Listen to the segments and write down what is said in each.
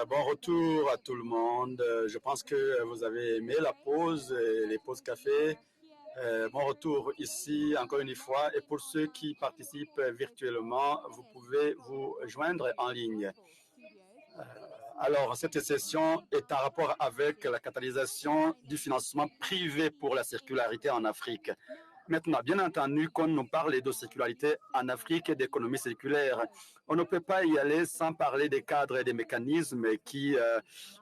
Bon retour à tout le monde. Je pense que vous avez aimé la pause, les pauses café. Bon retour ici encore une fois. Et pour ceux qui participent virtuellement, vous pouvez vous joindre en ligne. Alors, cette session est en rapport avec la catalysation du financement privé pour la circularité en Afrique. Maintenant, bien entendu, quand on parle de circularité en Afrique et d'économie circulaire, on ne peut pas y aller sans parler des cadres et des mécanismes qui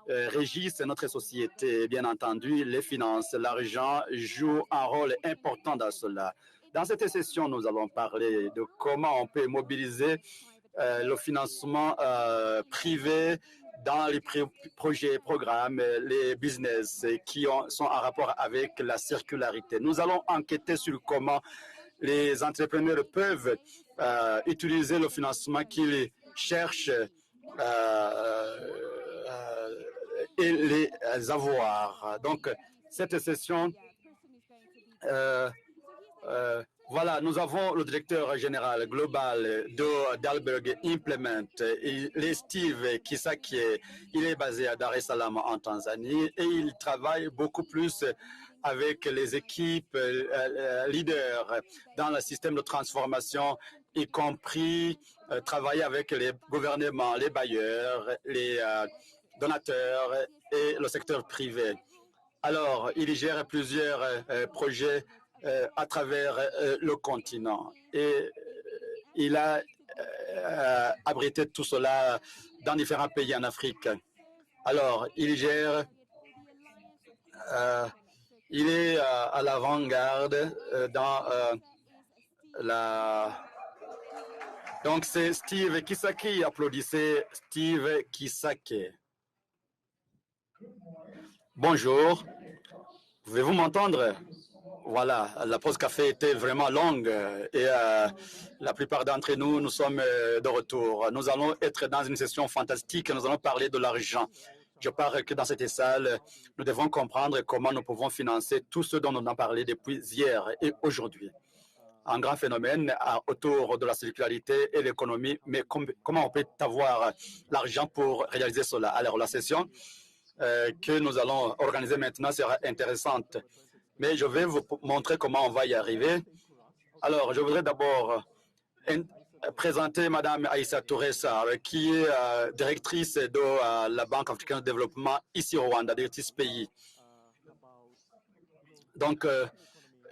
régissent notre société. Bien entendu, les finances, l'argent joue un rôle important dans cela. Dans cette session, nous allons parler de comment on peut mobiliser le financement privé dans les projets, programmes, les business qui sont en rapport avec la circularité. Nous allons enquêter sur comment les entrepreneurs peuvent utiliser le financement qu'ils cherchent et les avoir. Donc, cette session voilà, nous avons le directeur général global d'Alberg Implement, il est Steve Kisaki. Il est basé à Dar es Salaam en Tanzanie et il travaille beaucoup plus avec les équipes leaders dans le système de transformation, y compris travailler avec les gouvernements, les bailleurs, les donateurs et le secteur privé. Alors, il gère plusieurs projets à travers le continent. Et il a abrité tout cela dans différents pays en Afrique. Alors, il gère, il est à l'avant-garde dans la... Donc, c'est Steve Kisaki. Applaudissez Steve Kisaki. Bonjour. Pouvez-vous m'entendre? Voilà, la pause café était vraiment longue et la plupart d'entre nous, nous sommes de retour. Nous allons être dans une session fantastique. Nous allons parler de l'argent. Je parle que dans cette salle, nous devons comprendre comment nous pouvons financer tout ce dont nous avons parlé depuis hier et aujourd'hui. Un grand phénomène autour de la circularité et l'économie, mais comment on peut avoir l'argent pour réaliser cela? Alors, la session que nous allons organiser maintenant sera intéressante. Mais je vais vous montrer comment on va y arriver. Alors, je voudrais d'abord présenter Mme Aïssa Touré-Sarr, qui est directrice de la Banque africaine de développement ici au Rwanda, directrice pays. Donc,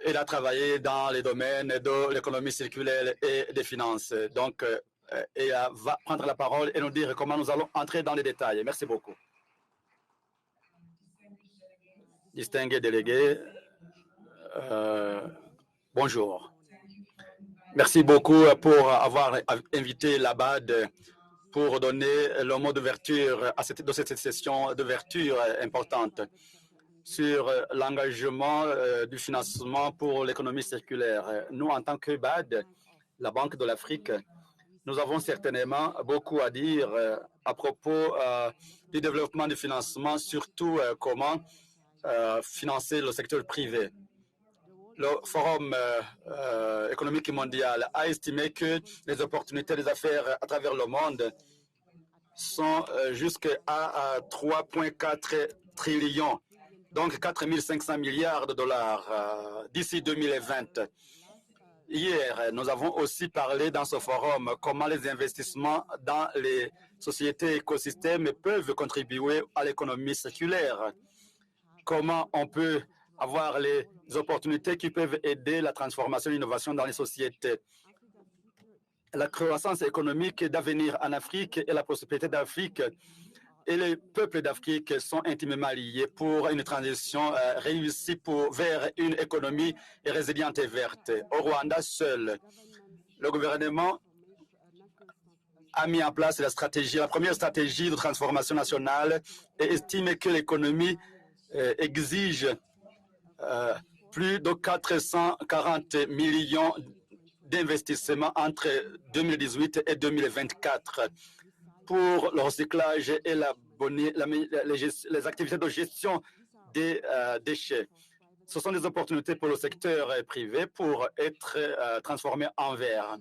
elle a travaillé dans les domaines de l'économie circulaire et des finances. Donc, elle va prendre la parole et nous dire comment nous allons entrer dans les détails. Merci beaucoup. Distingués délégués, bonjour. Merci beaucoup pour avoir invité l'ABAD pour donner le mot d'ouverture à cette session d'ouverture importante sur l'engagement du financement pour l'économie circulaire. Nous, en tant que BAD, la Banque de l'Afrique, nous avons certainement beaucoup à dire à propos du développement du financement, surtout comment financer le secteur privé. Le Forum économique mondial a estimé que les opportunités des affaires à travers le monde sont jusqu'à 3,4 trillions, donc 4 500 milliards de dollars d'ici 2020. Hier, nous avons aussi parlé dans ce forum comment les investissements dans les sociétés écosystèmes peuvent contribuer à l'économie circulaire. Comment on peut avoir les opportunités qui peuvent aider la transformation et l'innovation dans les sociétés. La croissance économique d'avenir en Afrique et la prospérité d'Afrique et les peuples d'Afrique sont intimement liés pour une transition réussie vers une économie résiliente et verte. Au Rwanda seul, le gouvernement a mis en place la première stratégie de transformation nationale et estime que l'économie exige plus de 440 millions d'investissements entre 2018 et 2024 pour le recyclage et les activités de gestion des déchets. Ce sont des opportunités pour le secteur privé pour être transformé en vert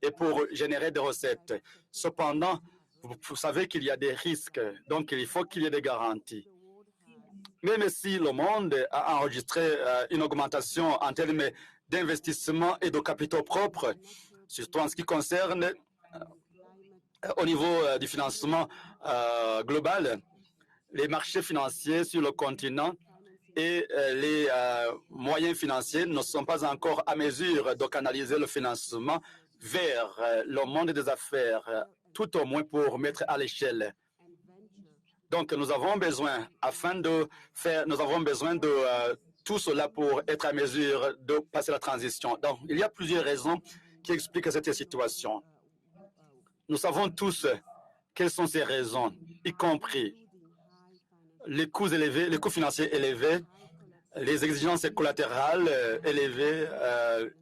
et pour générer des recettes. Cependant, Vous savez qu'il y a des risques, donc il faut qu'il y ait des garanties. Même si le monde a enregistré une augmentation en termes d'investissement et de capitaux propres, surtout en ce qui concerne au niveau du financement global, les marchés financiers sur le continent et les moyens financiers ne sont pas encore à mesure de canaliser le financement vers le monde des affaires, tout au moins pour mettre à l'échelle. Donc, nous avons besoin, nous avons besoin de tout cela pour être à mesure de passer la transition. Donc, il y a plusieurs raisons qui expliquent cette situation. Nous savons tous quelles sont ces raisons, y compris les coûts élevés, les coûts financiers élevés, les exigences collatérales élevées,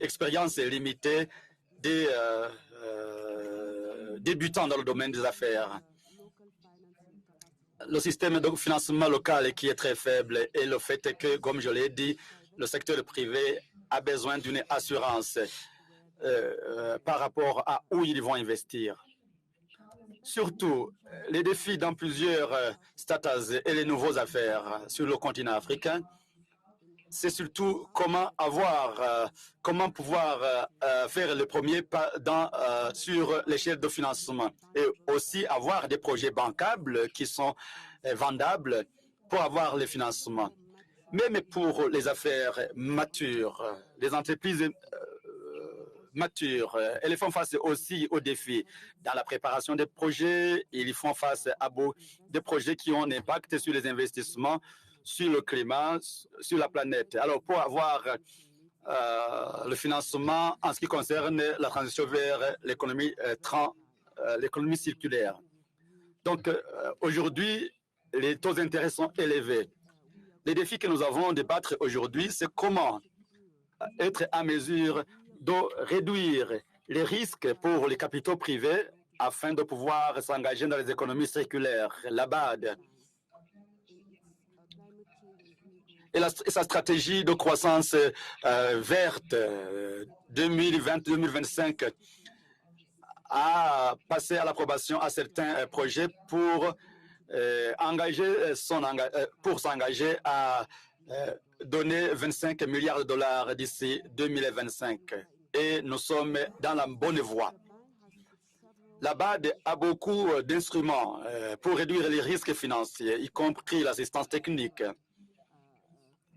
expérience limitée des débutants dans le domaine des affaires. Le système de financement local qui est très faible et le fait que, comme je l'ai dit, le secteur privé a besoin d'une assurance par rapport à où ils vont investir. Surtout, les défis dans plusieurs status et les nouveaux affaires sur le continent africain, c'est surtout comment pouvoir faire le premier pas sur l'échelle de financement et aussi avoir des projets bancables qui sont vendables pour avoir le financement. Même pour les affaires matures, les entreprises matures, elles font face aussi aux défis dans la préparation des projets. Ils font face à des projets qui ont un impact sur les investissements, sur le climat, sur la planète. Alors, pour avoir le financement en ce qui concerne la transition vers l'économie circulaire. Donc, aujourd'hui, les taux d'intérêt sont élevés. Les défis que nous avons à débattre aujourd'hui, c'est comment être à mesure de réduire les risques pour les capitaux privés afin de pouvoir s'engager dans les économies circulaires, la BAD. Et sa stratégie de croissance verte 2020-2025 a passé à l'approbation à certains projets pour s'engager à donner 25 milliards de dollars d'ici 2025. Et nous sommes dans la bonne voie. La BAD a beaucoup d'instruments pour réduire les risques financiers, y compris l'assistance technique,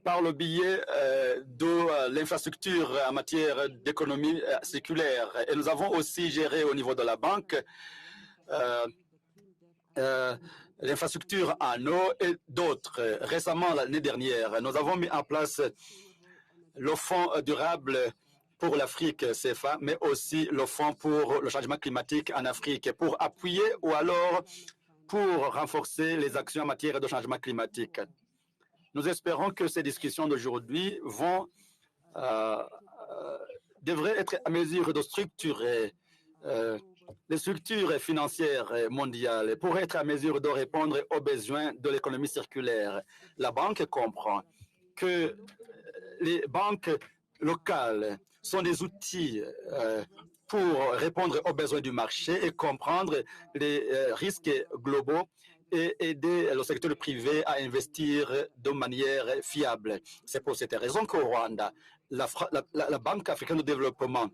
par le biais de l'infrastructure en matière d'économie circulaire. Et nous avons aussi géré au niveau de la banque l'infrastructure en eau et d'autres. Récemment, l'année dernière, nous avons mis en place le Fonds durable pour l'Afrique, CFA, mais aussi le Fonds pour le changement climatique en Afrique, pour appuyer ou alors pour renforcer les actions en matière de changement climatique. Nous espérons que ces discussions d'aujourd'hui devraient être à mesure de structurer les structures financières mondiales pour être à mesure de répondre aux besoins de l'économie circulaire. La banque comprend que les banques locales sont des outils pour répondre aux besoins du marché et comprendre les risques globaux et aider le secteur privé à investir de manière fiable. C'est pour cette raison qu'au Rwanda, la Banque africaine de développement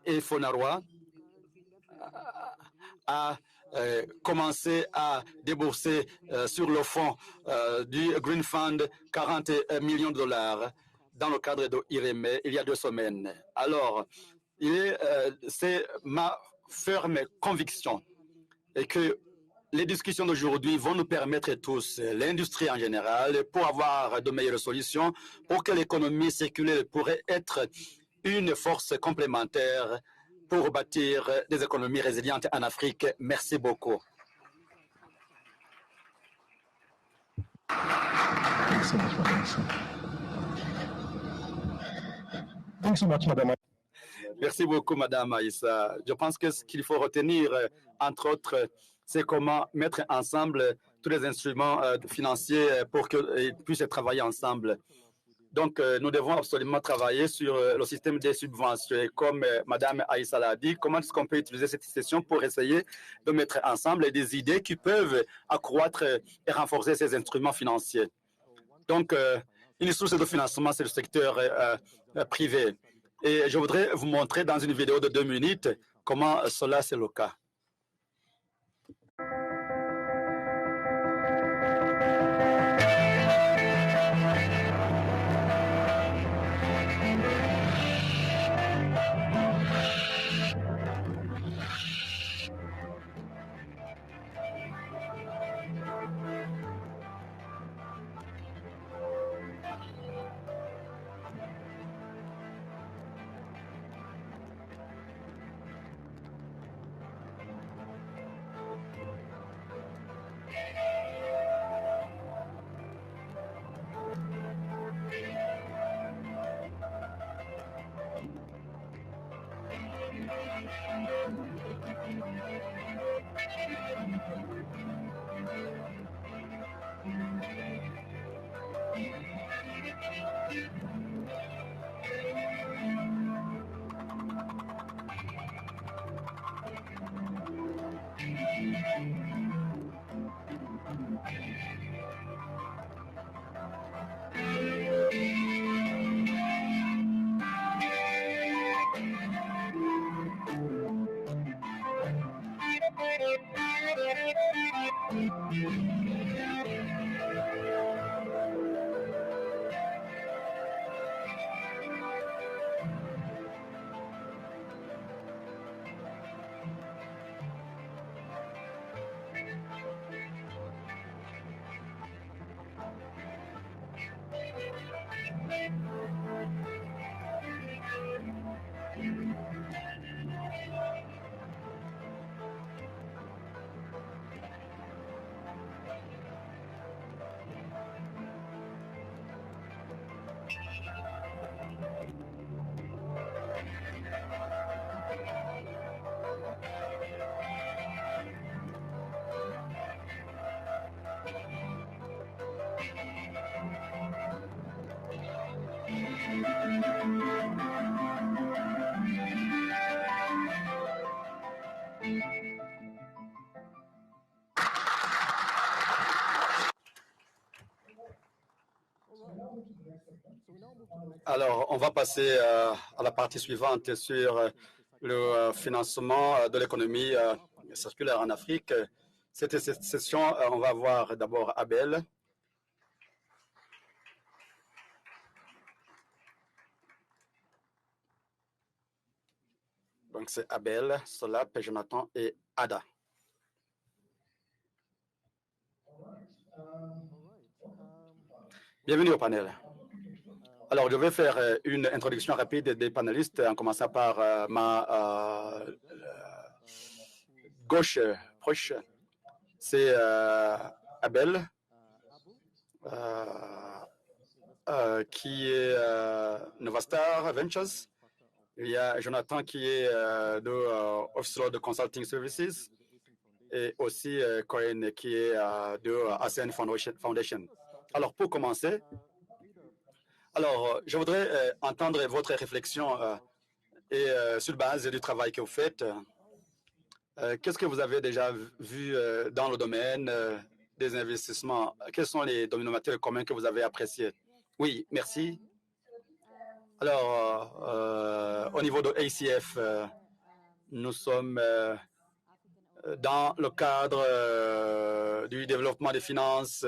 et FONARWA a commencé à débourser sur le fonds du Green Fund 40 millions de dollars dans le cadre de IREME il y a 2 semaines. Alors, c'est ma ferme conviction et que les discussions d'aujourd'hui vont nous permettre tous, l'industrie en général, pour avoir de meilleures solutions, pour que l'économie circulaire pourrait être une force complémentaire pour bâtir des économies résilientes en Afrique. Merci beaucoup. Merci beaucoup, Madame Aïssa. Je pense que ce qu'il faut retenir, entre autres, c'est comment mettre ensemble tous les instruments financiers pour qu'ils puissent travailler ensemble. Donc, nous devons absolument travailler sur le système des subventions. Et comme Mme Aïssa l'a dit, comment est-ce qu'on peut utiliser cette session pour essayer de mettre ensemble des idées qui peuvent accroître et renforcer ces instruments financiers. Donc, une source de financement, c'est le secteur privé. Et je voudrais vous montrer dans une vidéo de 2 minutes comment cela, c'est le cas. Alors, on va passer à la partie suivante sur le financement de l'économie circulaire en Afrique. Cette session, on va voir d'abord Abel. Donc, c'est Abel, Solap, Jonathan et Ada. Bienvenue au panel. Alors, je vais faire une introduction rapide des panélistes, en commençant par ma gauche proche. C'est Abel, qui est Novastar Ventures. Il y a Jonathan qui est de Office de Consulting Services et aussi Corinne qui est de ASEAN Foundation. Alors, pour commencer, je voudrais entendre votre réflexion et sur base du travail que vous faites, qu'est-ce que vous avez déjà vu dans le domaine des investissements? Quels sont les dénominateurs communs que vous avez appréciés? Oui, merci. Alors, au niveau de ACF, nous sommes dans le cadre du développement des finances,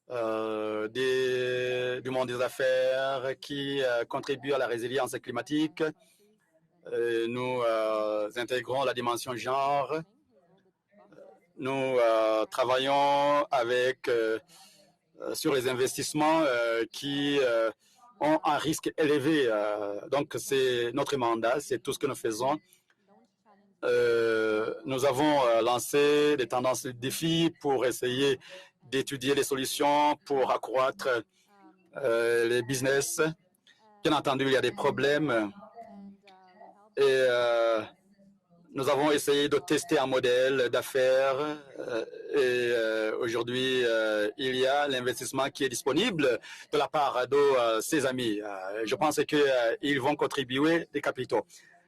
du monde des affaires qui contribue à la résilience climatique. Nous intégrons la dimension genre. Nous travaillons sur les investissements qui ont un risque élevé. Donc, c'est notre mandat, c'est tout ce que nous faisons. Nous avons lancé des tendances de défis pour essayer d'étudier les solutions pour accroître les business. Bien entendu, il y a des problèmes et nous avons essayé de tester un modèle d'affaires et aujourd'hui, il y a l'investissement qui est disponible de la part de ses amis. Je pense qu'ils vont contribuer des capitaux.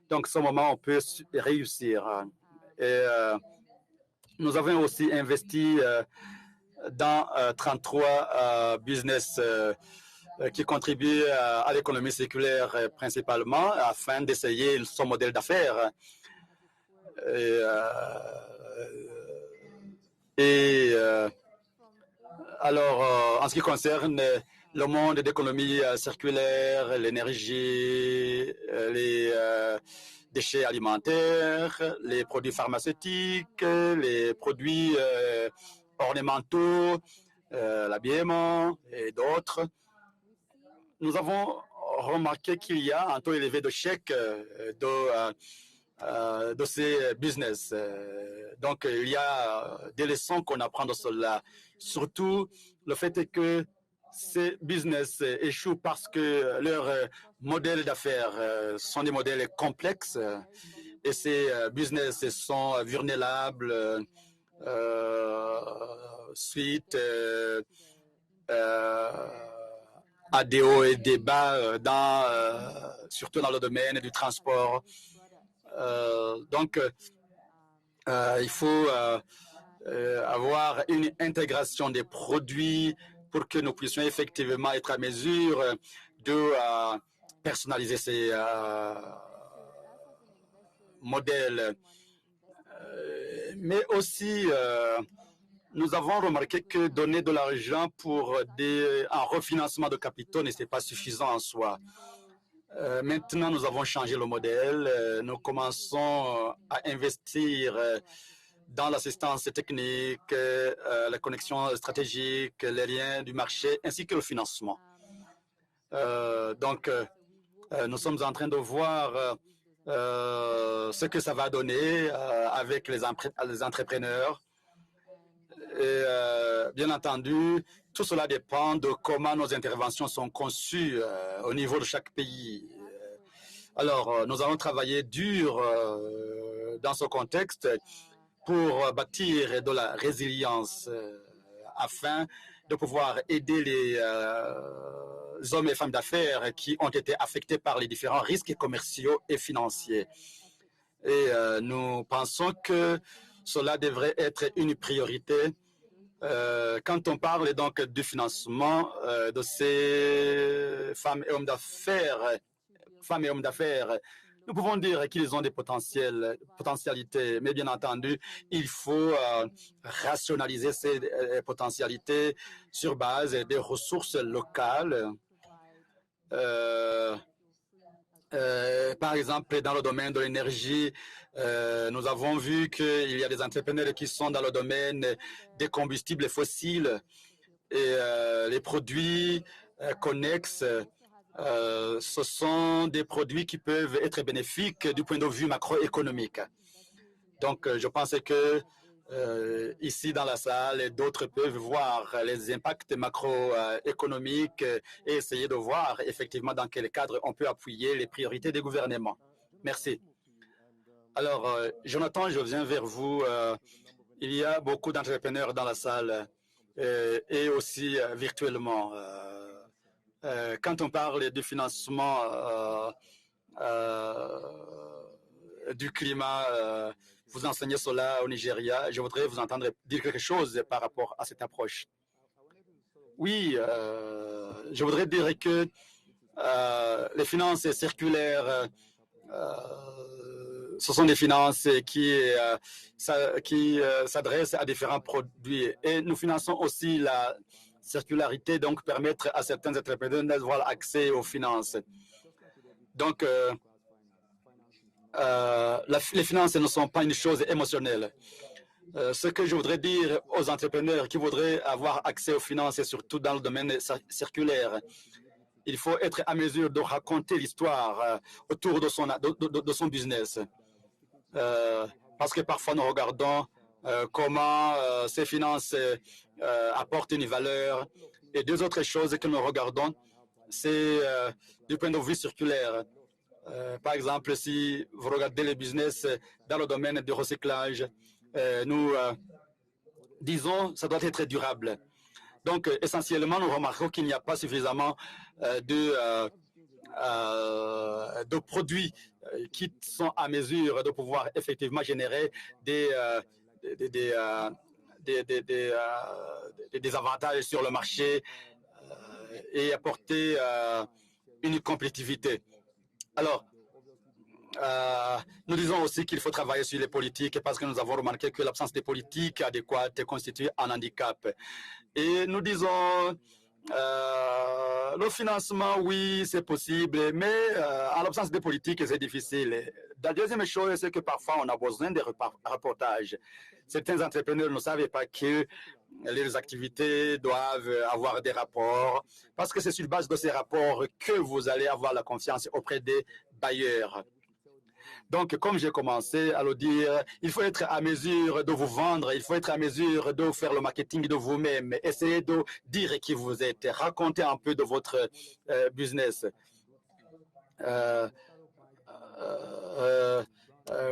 Donc, à ce moment, on peut réussir. Et nous avons aussi investi dans 33 business qui contribuent à l'économie circulaire principalement afin d'essayer son modèle d'affaires. Alors, en ce qui concerne le monde d'économie circulaire, l'énergie, les déchets alimentaires, les produits pharmaceutiques, les produits ornementaux, l'habillement et d'autres, nous avons remarqué qu'il y a un taux élevé de chèques de ces business. Donc, il y a des leçons qu'on apprend de cela. Surtout, le fait est que ces business échouent parce que leurs modèles d'affaires sont des modèles complexes et ces business sont vulnérables suite à des hauts et des bas, surtout dans le domaine du transport. Donc, il faut avoir une intégration des produits pour que nous puissions effectivement être à mesure de personnaliser ces modèles. Mais aussi, nous avons remarqué que donner de l'argent pour un refinancement de capitaux n'était pas suffisant en soi. Maintenant, nous avons changé le modèle. Nous commençons à investir dans l'assistance technique, la connexion stratégique, les liens du marché, ainsi que le financement. Donc, nous sommes en train de voir ce que ça va donner avec les entrepreneurs. Et bien entendu, tout cela dépend de comment nos interventions sont conçues au niveau de chaque pays. Alors, nous allons travailler dur dans ce contexte pour bâtir de la résilience afin de pouvoir aider les hommes et femmes d'affaires qui ont été affectés par les différents risques commerciaux et financiers. Et nous pensons que cela devrait être une priorité quand on parle donc du financement de ces femmes et hommes d'affaires. Nous pouvons dire qu'ils ont des potentialités, mais bien entendu, il faut rationaliser ces potentialités sur base des ressources locales. Par exemple, dans le domaine de l'énergie, nous avons vu qu'il y a des entrepreneurs qui sont dans le domaine des combustibles fossiles et les produits connexes. Ce sont des produits qui peuvent être bénéfiques du point de vue macroéconomique. Donc, je pense que ici dans la salle, d'autres peuvent voir les impacts macroéconomiques et essayer de voir effectivement dans quel cadre on peut appuyer les priorités des gouvernements. Merci. Alors, Jonathan, je viens vers vous. Il y a beaucoup d'entrepreneurs dans la salle et aussi virtuellement. Quand on parle du financement du climat, vous enseignez cela au Nigeria. Je voudrais vous entendre dire quelque chose par rapport à cette approche. Oui, je voudrais dire que les finances circulaires, ce sont des finances qui s'adressent à différents produits. Et nous finançons aussi la circularité, donc permettre à certains entrepreneurs d'avoir accès aux finances. Donc, les finances ne sont pas une chose émotionnelle. Ce que je voudrais dire aux entrepreneurs qui voudraient avoir accès aux finances, et surtout dans le domaine circulaire, il faut être à mesure de raconter l'histoire autour de son business. Parce que parfois nous regardons comment ces finances apportent une valeur. Et deux autres choses que nous regardons, c'est du point de vue circulaire. Par exemple, si vous regardez les business dans le domaine du recyclage, nous disons que ça doit être durable. Donc, essentiellement, nous remarquons qu'il n'y a pas suffisamment de produits qui sont à mesure de pouvoir effectivement générer des avantages sur le marché et apporter une compétitivité. Alors, nous disons aussi qu'il faut travailler sur les politiques parce que nous avons remarqué que l'absence de politiques adéquates constitue un handicap. Et nous disons, le financement, oui, c'est possible, mais en l'absence de politique, c'est difficile. La deuxième chose, c'est que parfois, on a besoin de reportages. Certains entrepreneurs ne savent pas que les activités doivent avoir des rapports, parce que c'est sur base de ces rapports que vous allez avoir la confiance auprès des bailleurs. Donc, comme j'ai commencé à le dire, il faut être à mesure de vous vendre, il faut être à mesure de faire le marketing de vous-même, essayez de dire qui vous êtes, racontez un peu de votre business.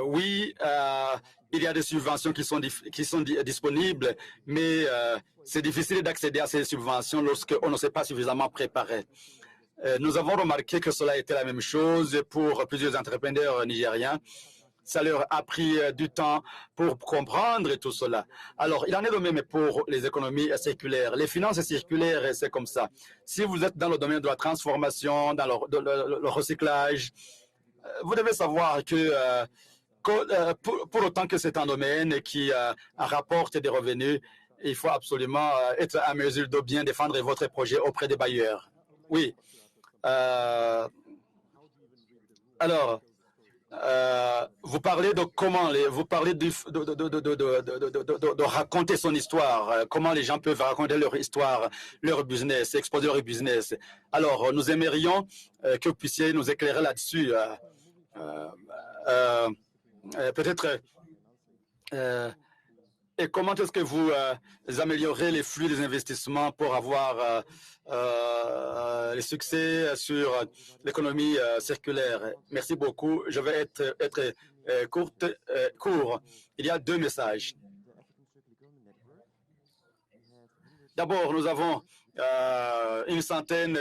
Oui, il y a des subventions qui sont disponibles, mais c'est difficile d'accéder à ces subventions lorsqu'on ne s'est pas suffisamment préparé. Nous avons remarqué que cela était la même chose pour plusieurs entrepreneurs nigériens. Ça leur a pris du temps pour comprendre tout cela. Alors, il en est de même pour les économies circulaires. Les finances circulaires, c'est comme ça. Si vous êtes dans le domaine de la transformation, dans le recyclage, vous devez savoir que pour autant que c'est un domaine qui rapporte des revenus, il faut absolument être à mesure de bien défendre votre projet auprès des bailleurs. Oui. Alors, vous parlez de comment, vous parlez de raconter son histoire, comment les gens peuvent raconter leur histoire, leur business, exposer leur business. Alors, nous aimerions que vous puissiez nous éclairer là-dessus. Peut-être, et comment est-ce que vous améliorez les flux des investissements pour avoir les succès sur l'économie circulaire? Merci beaucoup. Je vais être court. Il y a deux messages. D'abord, nous avons une centaine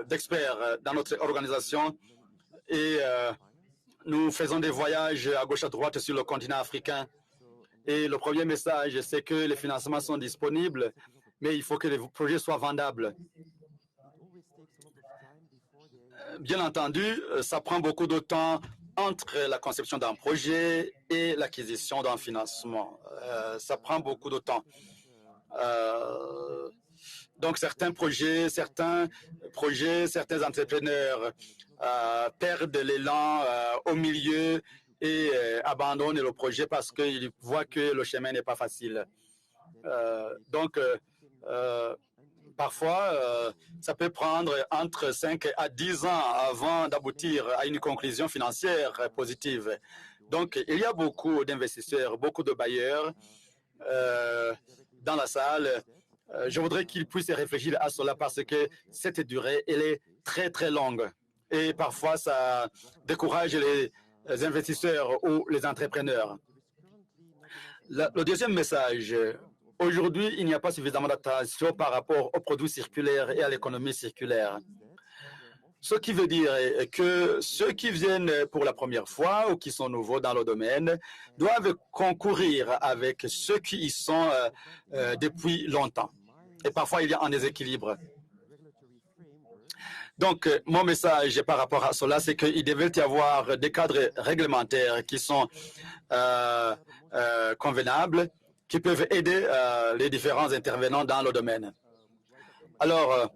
d'experts dans notre organisation et nous faisons des voyages à gauche à droite sur le continent africain. Et le premier message, c'est que les financements sont disponibles, mais il faut que les projets soient vendables. Bien entendu, ça prend beaucoup de temps entre la conception d'un projet et l'acquisition d'un financement. Ça prend beaucoup de temps. Donc, certains projets, certains entrepreneurs perdent l'élan au milieu et abandonnent le projet parce qu'ils voient que le chemin n'est pas facile. Donc, parfois, ça peut prendre entre 5 à 10 ans avant d'aboutir à une conclusion financière positive. Donc, il y a beaucoup d'investisseurs, beaucoup de bailleurs dans la salle. Je voudrais qu'ils puissent réfléchir à cela parce que cette durée, elle est très, très longue. Et parfois, ça décourage les investisseurs ou les entrepreneurs. Le deuxième message, aujourd'hui, il n'y a pas suffisamment d'attention par rapport aux produits circulaires et à l'économie circulaire. Ce qui veut dire que ceux qui viennent pour la première fois ou qui sont nouveaux dans le domaine doivent concourir avec ceux qui y sont depuis longtemps. Et parfois, il y a un déséquilibre. Donc, mon message par rapport à cela, c'est qu'il devait y avoir des cadres réglementaires qui sont convenables, qui peuvent aider les différents intervenants dans le domaine. Alors,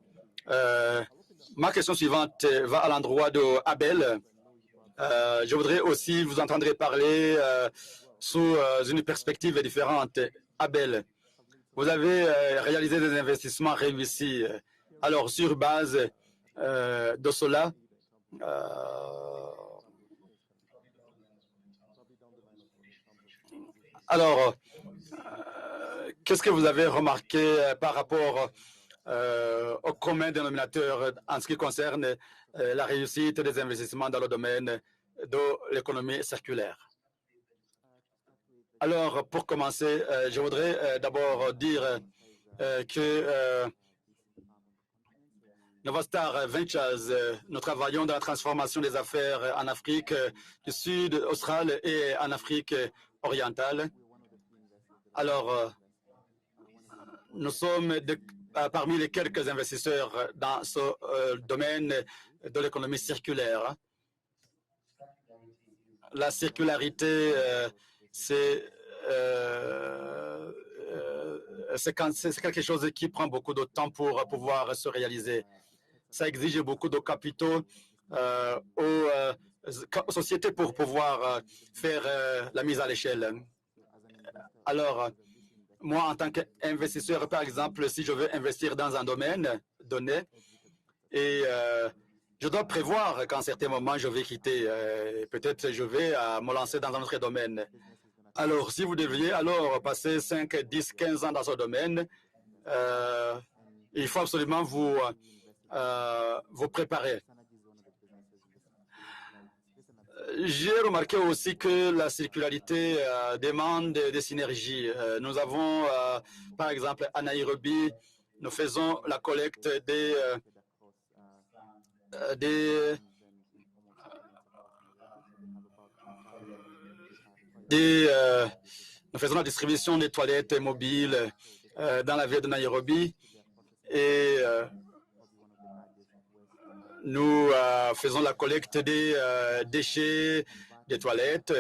ma question suivante va à l'endroit de Abel. Je voudrais aussi vous entendre parler sous une perspective différente. Abel, vous avez réalisé des investissements réussis. Alors, sur base de cela, alors, qu'est-ce que vous avez remarqué par rapport au commun dénominateur en ce qui concerne la réussite des investissements dans le domaine de l'économie circulaire. Alors, pour commencer, je voudrais d'abord dire que Novastar Ventures, nous travaillons dans la transformation des affaires en Afrique du Sud, australe et en Afrique orientale. Alors, nous sommes parmi les quelques investisseurs dans ce domaine de l'économie circulaire. La circularité, c'est quelque chose qui prend beaucoup de temps pour pouvoir se réaliser. Ça exige beaucoup de capitaux aux sociétés pour pouvoir faire la mise à l'échelle. Alors, moi, en tant qu'investisseur, par exemple, si je veux investir dans un domaine donné, et je dois prévoir qu'en certains moments, je vais quitter. Peut-être je vais me lancer dans un autre domaine. Alors, si vous deviez alors passer 5, 10, 15 ans dans ce domaine, il faut absolument vous préparer. J'ai remarqué aussi que la circularité demande des synergies. Nous avons, par exemple, à Nairobi, nous faisons la collecte nous faisons la distribution des toilettes mobiles dans la ville de Nairobi et nous faisons la collecte des déchets des toilettes.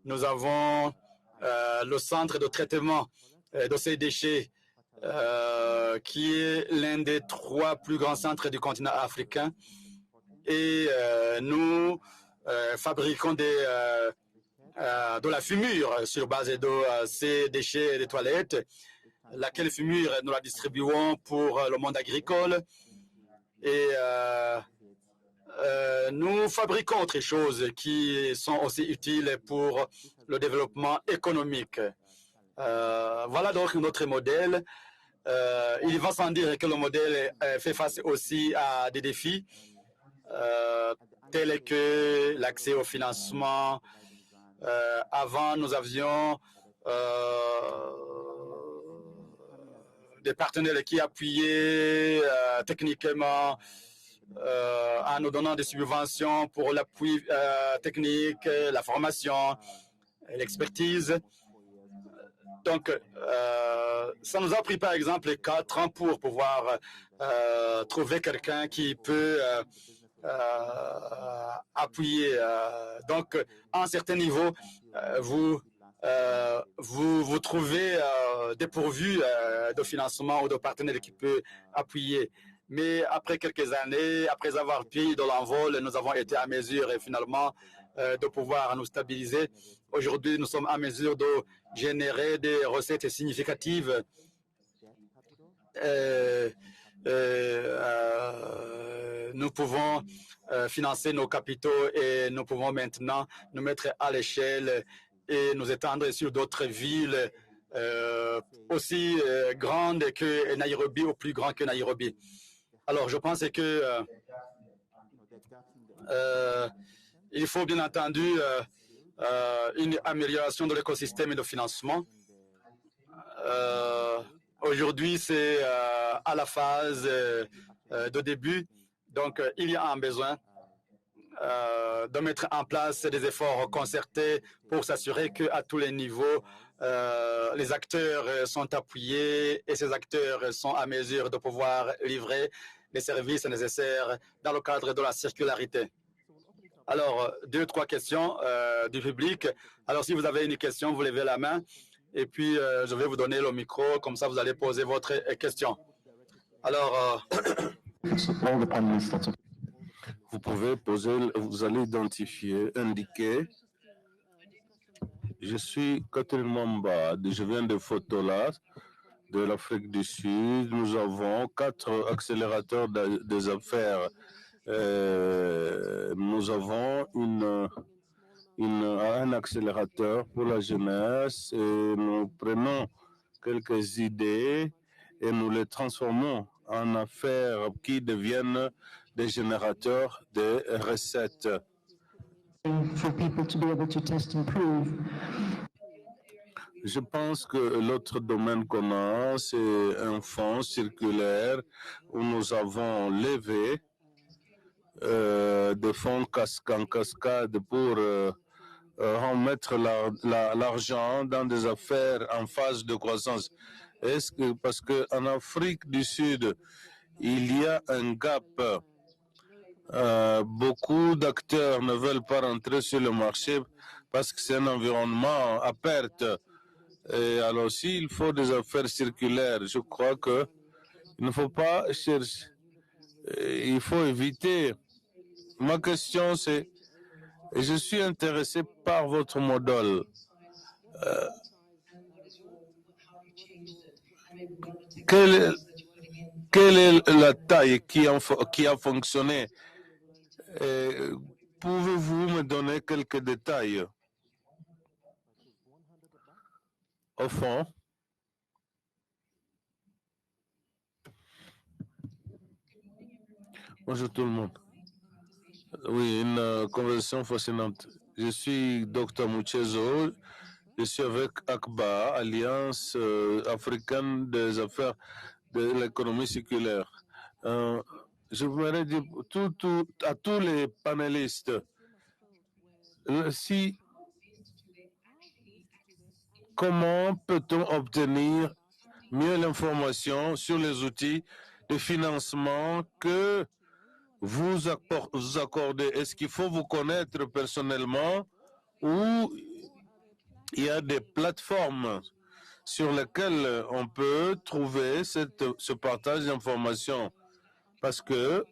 Nous avons le centre de traitement de ces déchets qui est l'un des 3 plus grands centres du continent africain. Et nous fabriquons de la fumure sur base de ces déchets des toilettes, laquelle fumure nous la distribuons pour le monde agricole. Et nous fabriquons autre chose qui sont aussi utiles pour le développement économique. Voilà donc notre modèle. Il va sans dire que le modèle fait face aussi à des défis tels que l'accès au financement. Avant, nous avions des partenaires qui appuyaient techniquement en nous donnant des subventions pour l'appui technique, la formation, l'expertise. Donc, ça nous a pris par exemple 4 ans pour pouvoir trouver quelqu'un qui peut appuyer. Donc, à un certain niveau, vous trouvez dépourvu de financement ou de partenaire qui peut appuyer. Mais après quelques années, après avoir pris de l'envol, nous avons été à mesure finalement de pouvoir nous stabiliser. Aujourd'hui, nous sommes à mesure de générer des recettes significatives. Nous pouvons financer nos capitaux et nous pouvons maintenant nous mettre à l'échelle et nous étendre sur d'autres villes aussi grandes que Nairobi ou plus grandes que Nairobi. Alors, je pense que il faut bien entendu une amélioration de l'écosystème et de financement. Aujourd'hui, c'est à la phase de début. Donc, il y a un besoin de mettre en place des efforts concertés pour s'assurer qu'à tous les niveaux, les acteurs sont appuyés et ces acteurs sont à mesure de pouvoir livrer les services nécessaires dans le cadre de la circularité. Alors, 2 ou 3 questions du public. Alors, si vous avez une question, vous levez la main et puis je vais vous donner le micro, comme ça vous allez poser votre question. Alors, vous pouvez poser, vous allez identifier, indiquer. Je suis Catherine Mamba, je viens de Fotola, de l'Afrique du Sud. Nous avons 4 accélérateurs des affaires. Nous avons un accélérateur pour la jeunesse et nous prenons quelques idées et nous les transformons en affaires qui deviennent des générateurs de recettes. For people to be able to test and prove. Je pense que l'autre domaine qu'on a, c'est un fonds circulaire où nous avons levé des fonds en cascade pour remettre l'argent dans des affaires en phase de croissance. Est-ce que, parce qu'en Afrique du Sud, il y a un gap. Beaucoup d'acteurs ne veulent pas rentrer sur le marché parce que c'est un environnement à perte. Et alors, s'il faut des affaires circulaires, je crois que il ne faut pas chercher, il faut éviter. Ma question, c'est, je suis intéressé par votre modèle. Quelle est la taille qui a fonctionné? Pouvez-vous me donner quelques détails? Au fond, bonjour tout le monde. Oui, une conversation fascinante. Je suis Dr Muchezo. Je suis avec ACBA, Alliance africaine des affaires de l'économie circulaire. Je voudrais dire à tous les panélistes, comment peut-on obtenir mieux l'information sur les outils de financement que vous accordez? Est-ce qu'il faut vous connaître personnellement ou il y a des plateformes sur lesquelles on peut trouver ce partage d'informations? Parce que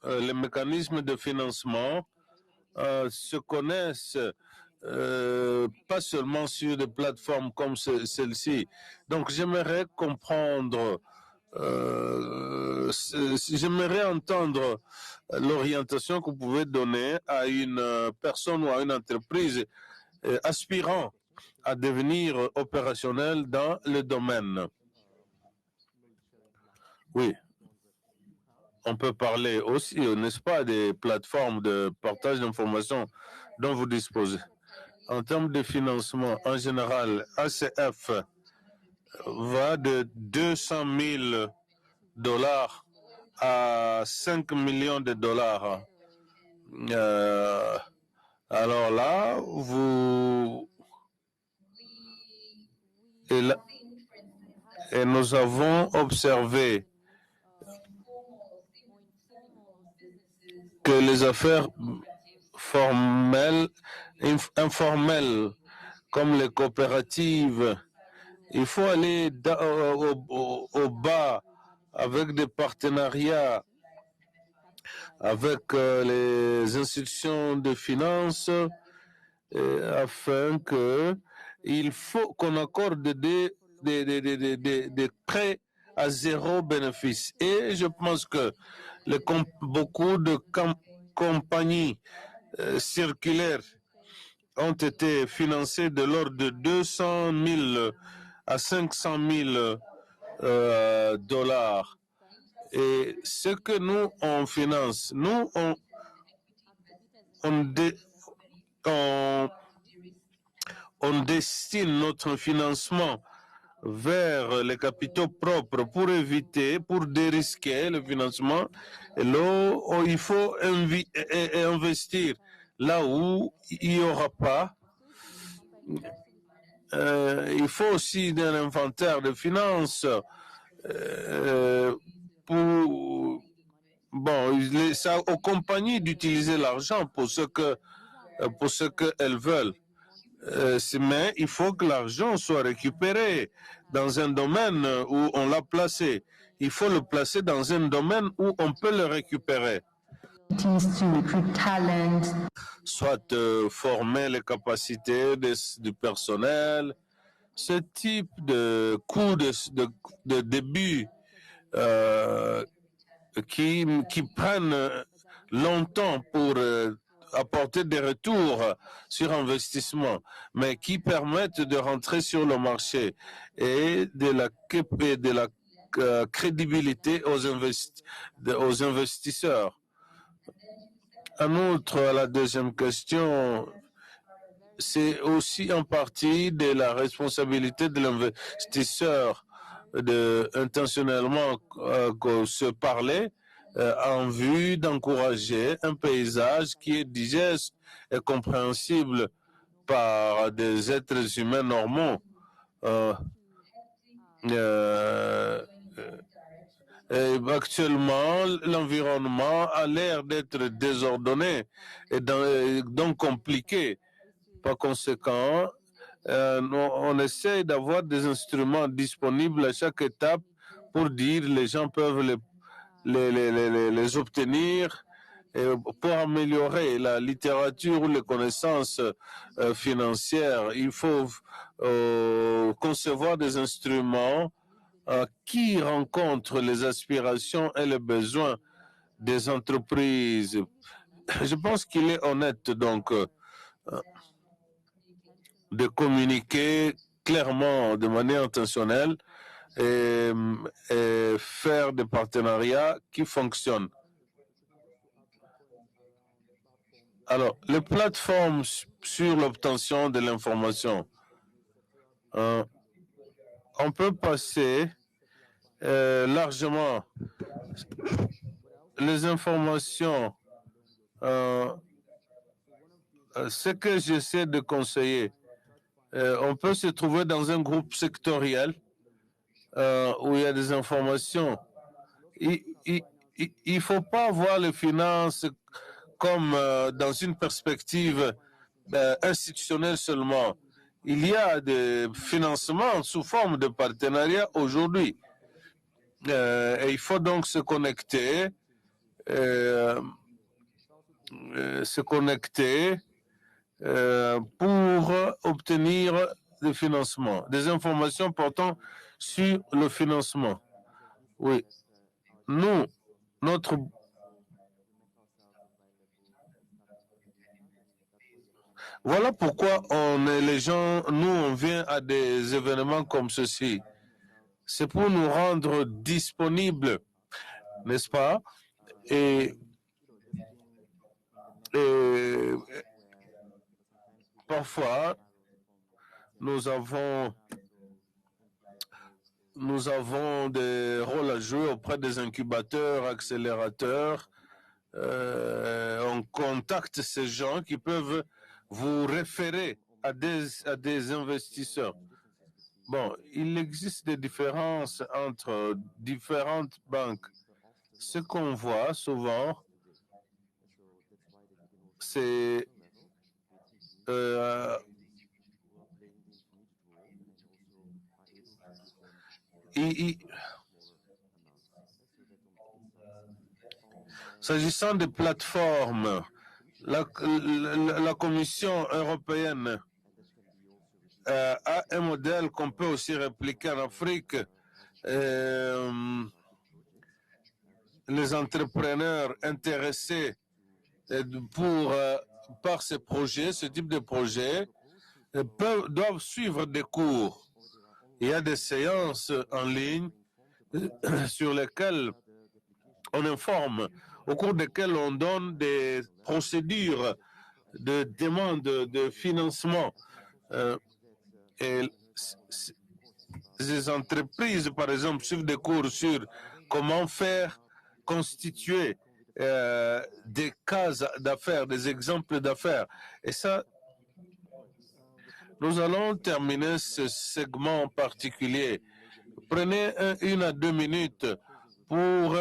les mécanismes de financement se connaissent pas seulement sur des plateformes comme celle-ci. Donc, j'aimerais comprendre, j'aimerais entendre l'orientation que vous pouvez donner à une personne ou à une entreprise aspirant à devenir opérationnel dans le domaine. Oui. On peut parler aussi, n'est-ce pas, des plateformes de partage d'informations dont vous disposez. En termes de financement, en général, ACF va de 200 000 $ à 5 millions de dollars. Alors là, et nous avons observé que les affaires informelles, comme les coopératives, il faut aller au bas avec des partenariats avec les institutions de finances afin il faut qu'on accorde des prêts à zéro bénéfice. Et je pense que beaucoup de compagnies circulaires ont été financées de l'ordre de 200 000 à 500 000 $. Et ce que nous, on finance, nous, on destine notre financement vers les capitaux propres pour dérisquer le financement. Et là, il faut investir là où il n'y aura pas. Il faut aussi un inventaire de finances aux compagnies d'utiliser l'argent pour ce qu'elles veulent. Mais il faut que l'argent soit récupéré dans un domaine où on l'a placé. Il faut le placer dans un domaine où on peut le récupérer. Soit former les capacités du personnel. Ce type de coûts de début qui prennent longtemps pour apporter des retours sur investissement, mais qui permettent de rentrer sur le marché et de la crédibilité aux investisseurs. En outre, la deuxième question, c'est aussi en partie de la responsabilité de l'investisseur de intentionnellement se parler en vue d'encourager un paysage qui est digeste et compréhensible par des êtres humains normaux. Et actuellement, l'environnement a l'air d'être désordonné et donc compliqué. Par conséquent, on essaie d'avoir des instruments disponibles à chaque étape pour dire les gens peuvent les obtenir pour améliorer la littérature ou les connaissances financières. Il faut concevoir des instruments qui rencontrent les aspirations et les besoins des entreprises. Je pense qu'il est honnête donc de communiquer clairement de manière intentionnelle et faire des partenariats qui fonctionnent. Alors, les plateformes sur l'obtention de l'information, on peut passer largement les informations. Ce que j'essaie de conseiller, on peut se trouver dans un groupe sectoriel où il y a des informations. Il ne faut pas voir les finances comme dans une perspective institutionnelle seulement. Il y a des financements sous forme de partenariat aujourd'hui. Et il faut donc se connecter pour obtenir des financements, des informations portant sur le financement. Oui, voilà pourquoi on vient à des événements comme ceci. C'est pour nous rendre disponibles, n'est-ce pas? Et parfois, nous avons des rôles à jouer auprès des incubateurs, accélérateurs. On contacte ces gens qui peuvent vous référer à des investisseurs. Bon, il existe des différences entre différentes banques. Ce qu'on voit souvent, c'est s'agissant des plateformes, la Commission européenne a un modèle qu'on peut aussi répliquer en Afrique. Les entrepreneurs intéressés par ces projets, ce type de projets, doivent suivre des cours. Il y a des séances en ligne sur lesquelles on informe, au cours desquelles on donne des procédures de demande de financement. Et ces entreprises, par exemple, suivent des cours sur comment faire constituer des cas d'affaires, des exemples d'affaires. Et ça, nous allons terminer ce segment particulier. Prenez 1 à 2 minutes pour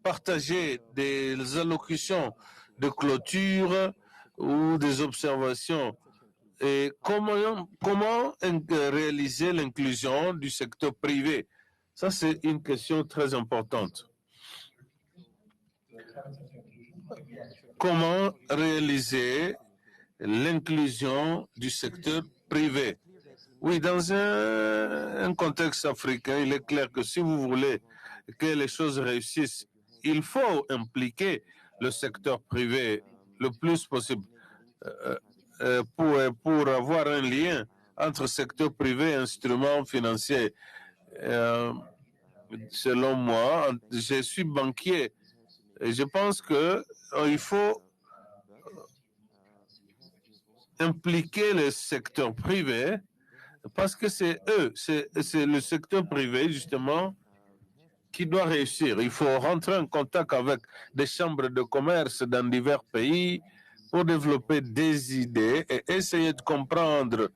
partager des allocutions de clôture ou des observations. Et comment réaliser l'inclusion du secteur privé? Ça, c'est une question très importante. Comment réaliser l'inclusion du secteur privé? Oui, dans un contexte africain, il est clair que si vous voulez que les choses réussissent, il faut impliquer le secteur privé. le plus possible pour avoir un lien entre secteur privé et instruments financiers. Selon moi, je suis banquier et je pense qu'il faut impliquer le secteur privé parce que c'est eux, c'est le secteur privé justement qui doit réussir. Il faut rentrer en contact avec des chambres de commerce dans divers pays pour développer des idées et essayer de comprendre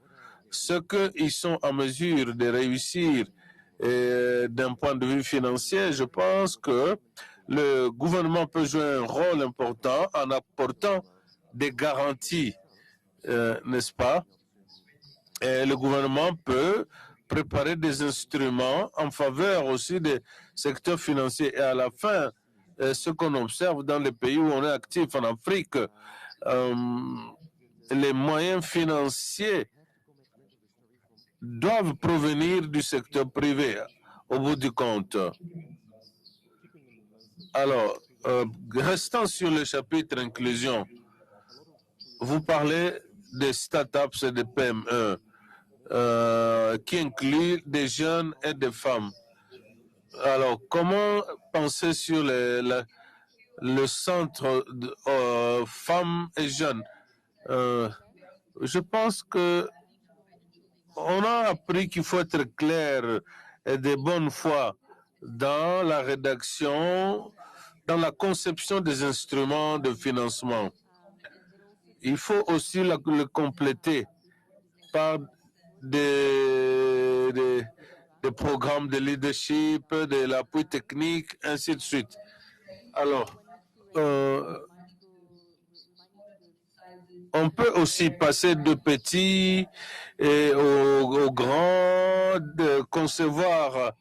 ce qu'ils sont en mesure de réussir d'un point de vue financier. Je pense que le gouvernement peut jouer un rôle important en apportant des garanties, n'est-ce pas? Et le gouvernement peut préparer des instruments en faveur aussi des secteurs financiers. Et à la fin, ce qu'on observe dans les pays où on est actif en Afrique, les moyens financiers doivent provenir du secteur privé, au bout du compte. Alors, restant sur le chapitre inclusion, vous parlez des startups et des PME qui incluent des jeunes et des femmes. Alors, comment penser sur le centre de, femmes et jeunes? Je pense que on a appris qu'il faut être clair et de bonne foi dans la rédaction, dans la conception des instruments de financement. Il faut aussi le compléter par des programmes de leadership, de l'appui technique, ainsi de suite. Alors, on peut aussi passer de petits aux grands, de concevoir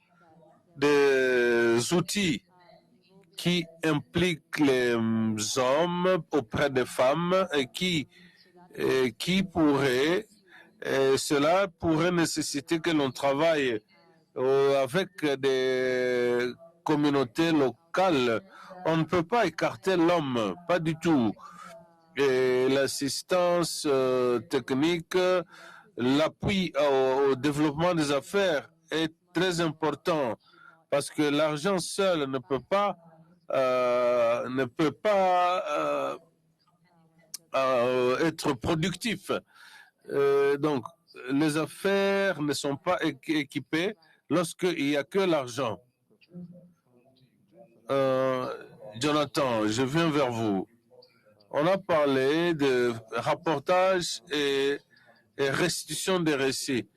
des outils qui impliquent les hommes auprès des femmes et qui pourraient, cela pourrait nécessiter que l'on travaille avec des communautés locales. On ne peut pas écarter l'homme, pas du tout. Et l'assistance technique, l'appui au développement des affaires est très important parce que l'argent seul ne peut pas être productif. Donc, les affaires ne sont pas équipées lorsqu'il n'y a que l'argent. Jonathan, je viens vers vous. On a parlé de rapportage et restitution des récits.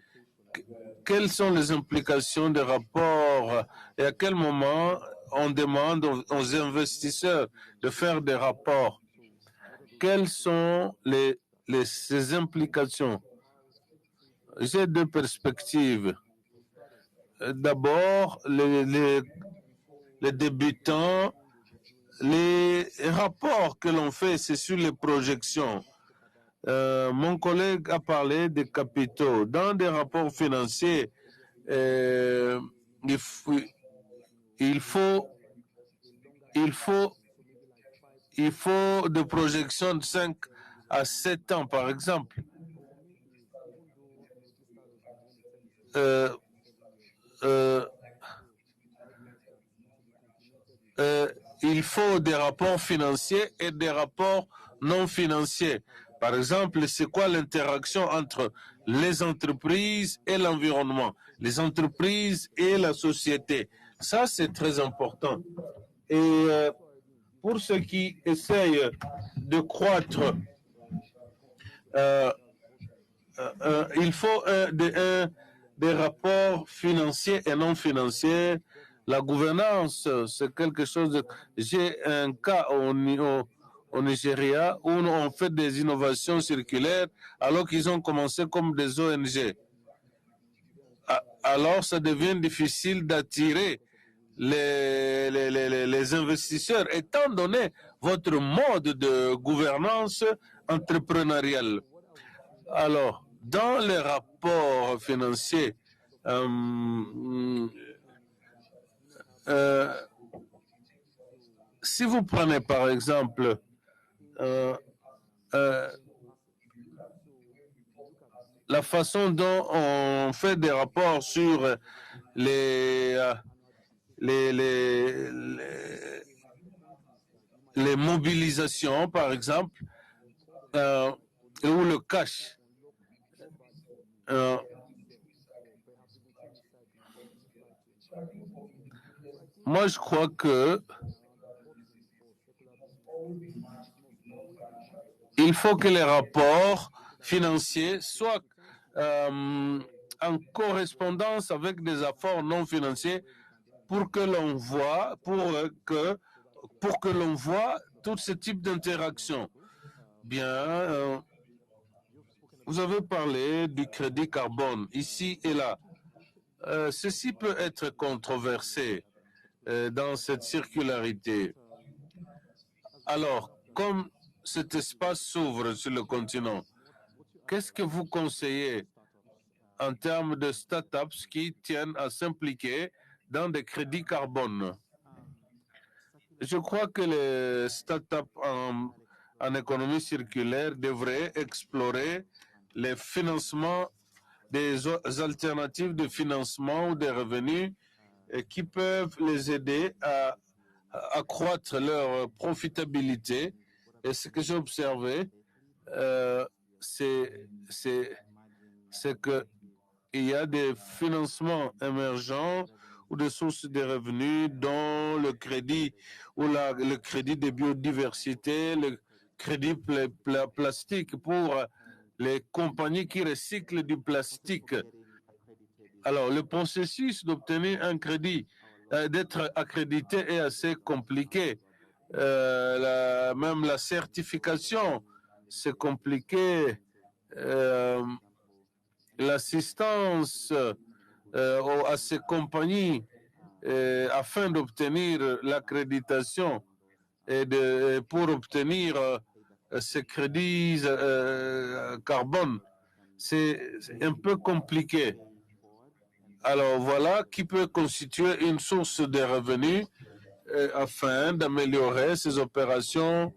Quelles sont les implications des rapports et à quel moment on demande aux investisseurs de faire des rapports? Quelles sont ces implications? J'ai deux perspectives. D'abord, les débutants, les rapports que l'on fait, c'est sur les projections. Mon collègue a parlé des capitaux. Dans des rapports financiers, il faut des projections de 5 à 7 ans, par exemple. Il faut des rapports financiers et des rapports non financiers. Par exemple, c'est quoi l'interaction entre les entreprises et l'environnement, les entreprises et la société? Ça, c'est très important. Et pour ceux qui essayent de croître, il faut des rapports financiers et non financiers. La gouvernance, c'est quelque chose de... J'ai un cas au Nigeria où on fait des innovations circulaires alors qu'ils ont commencé comme des ONG. Alors, ça devient difficile d'attirer les investisseurs, étant donné votre mode de gouvernance entrepreneuriale. Alors, dans les rapports financiers, si vous prenez par exemple la façon dont on fait des rapports sur les mobilisations, par exemple, ou le cash. Moi, je crois que il faut que les rapports financiers soient en correspondance avec des efforts non financiers pour que l'on voit, pour que l'on voit tout ce type d'interaction. Bien, vous avez parlé du crédit carbone ici et là. Ceci peut être controversé dans cette circularité. Alors, comme cet espace s'ouvre sur le continent, qu'est-ce que vous conseillez en termes de start-ups qui tiennent à s'impliquer dans des crédits carbone? Je crois que les start-up en économie circulaire devraient explorer les financements, des alternatives de financement ou des revenus qui peuvent les aider à accroître leur profitabilité. Et ce que j'ai observé, c'est qu'il y a des financements émergents ou des sources de revenus dont le crédit ou le crédit de biodiversité, le crédit plastique pour les compagnies qui recyclent du plastique. Alors, le processus d'obtenir un crédit, d'être accrédité est assez compliqué. Même la certification, c'est compliqué. L'assistance à ces compagnies afin d'obtenir l'accréditation et pour obtenir ces crédits carbone, c'est un peu compliqué. Alors voilà qui peut constituer une source de revenus afin d'améliorer ces opérations,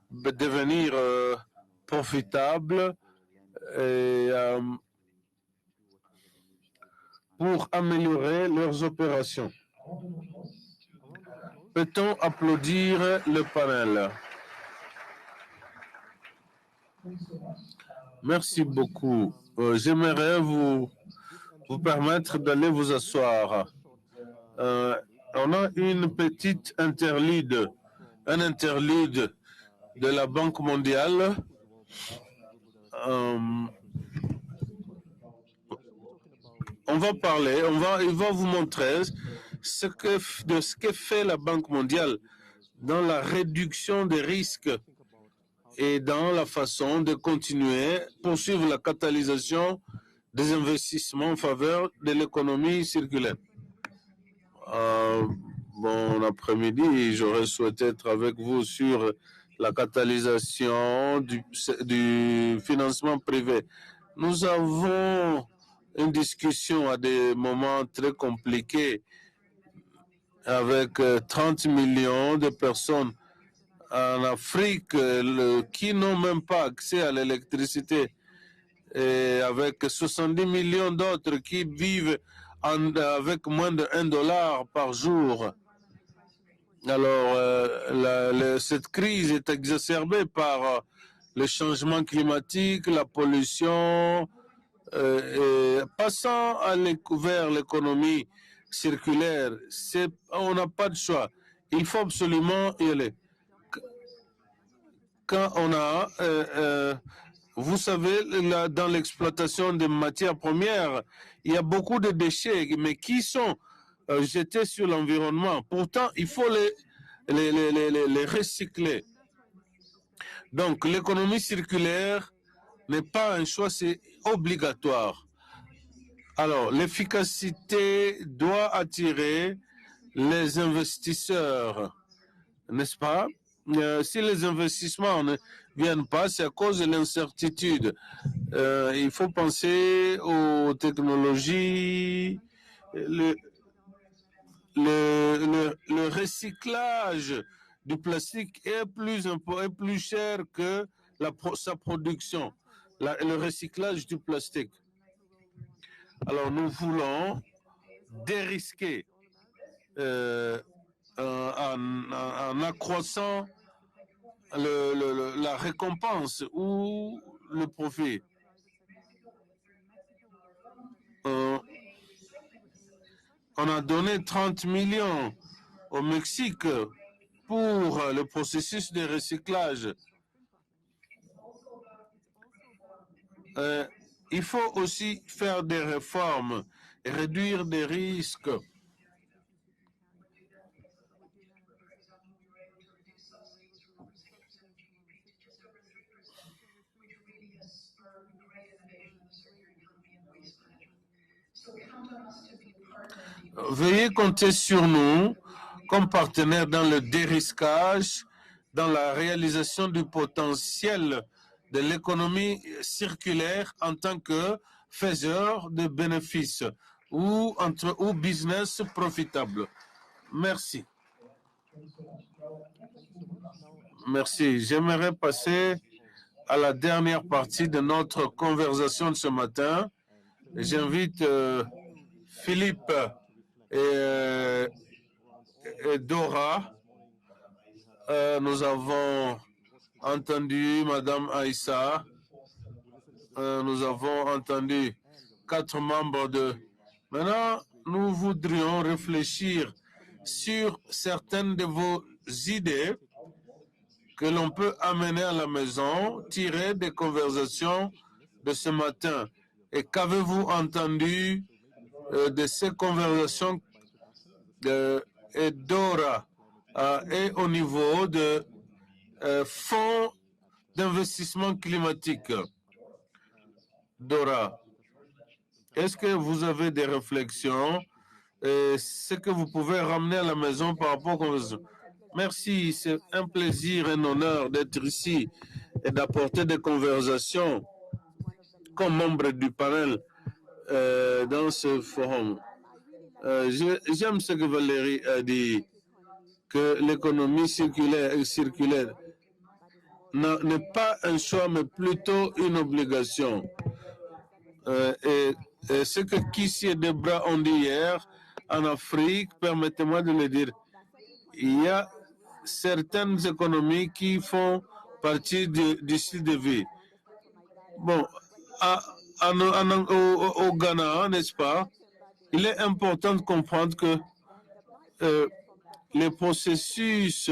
de devenir profitables et pour améliorer leurs opérations. Peut-on applaudir le panel? Merci beaucoup. J'aimerais vous permettre d'aller vous asseoir. On a une petite interlude, un interlude de la Banque mondiale. On va parler, il va vous montrer ce que fait la Banque mondiale dans la réduction des risques et dans la façon de continuer, poursuivre la catalysation des investissements en faveur de l'économie circulaire. Bon après-midi, j'aurais souhaité être avec vous sur la catalysation du financement privé. Nous avons une discussion à des moments très compliqués avec 30 millions de personnes en Afrique qui n'ont même pas accès à l'électricité et avec 70 millions d'autres qui vivent avec moins de $1 par jour. Alors, cette crise est exacerbée par le changement climatique, la pollution, et passant vers l'économie circulaire, on n'a pas de choix. Il faut absolument y aller. Quand on a, vous savez, dans l'exploitation des matières premières, il y a beaucoup de déchets, mais qui sont jetés sur l'environnement. Pourtant, il faut les recycler. Donc, l'économie circulaire n'est pas un choix, c'est obligatoire. Alors, l'efficacité doit attirer les investisseurs, n'est-ce pas? Si les investissements ne viennent pas, c'est à cause de l'incertitude. Il faut penser aux technologies, le recyclage du plastique est plus cher que sa production, le recyclage du plastique. Alors, nous voulons dérisquer en accroissant la récompense ou le profit. On a donné 30 millions au Mexique pour le processus de recyclage. Il faut aussi faire des réformes et réduire des risques. Veuillez compter sur nous comme partenaires dans le dérisquage, dans la réalisation du potentiel de l'économie circulaire en tant que faiseur de bénéfices ou business profitable. Merci. Merci. J'aimerais passer à la dernière partie de notre conversation de ce matin. J'invite Philippe et Dora. Nous avons entendu Madame Aïssa. Nous avons entendu 4 membres de... Maintenant, nous voudrions réfléchir sur certaines de vos idées que l'on peut amener à la maison, tirées des conversations de ce matin. Et qu'avez-vous entendu de ces conversations et Dora et au niveau de fonds d'investissement climatique? Dora, est-ce que vous avez des réflexions et ce que vous pouvez ramener à la maison par rapport aux conversations? Merci, c'est un plaisir et un honneur d'être ici et d'apporter des conversations comme membre du panel dans ce forum. J'aime ce que Valérie a dit, que l'économie circulaire n'est pas un choix, mais plutôt une obligation. Et ce que Kissi et Debra ont dit hier en Afrique, permettez-moi de le dire, il y a certaines économies qui font partie du style de vie. Bon, au Ghana, n'est-ce pas, il est important de comprendre que les processus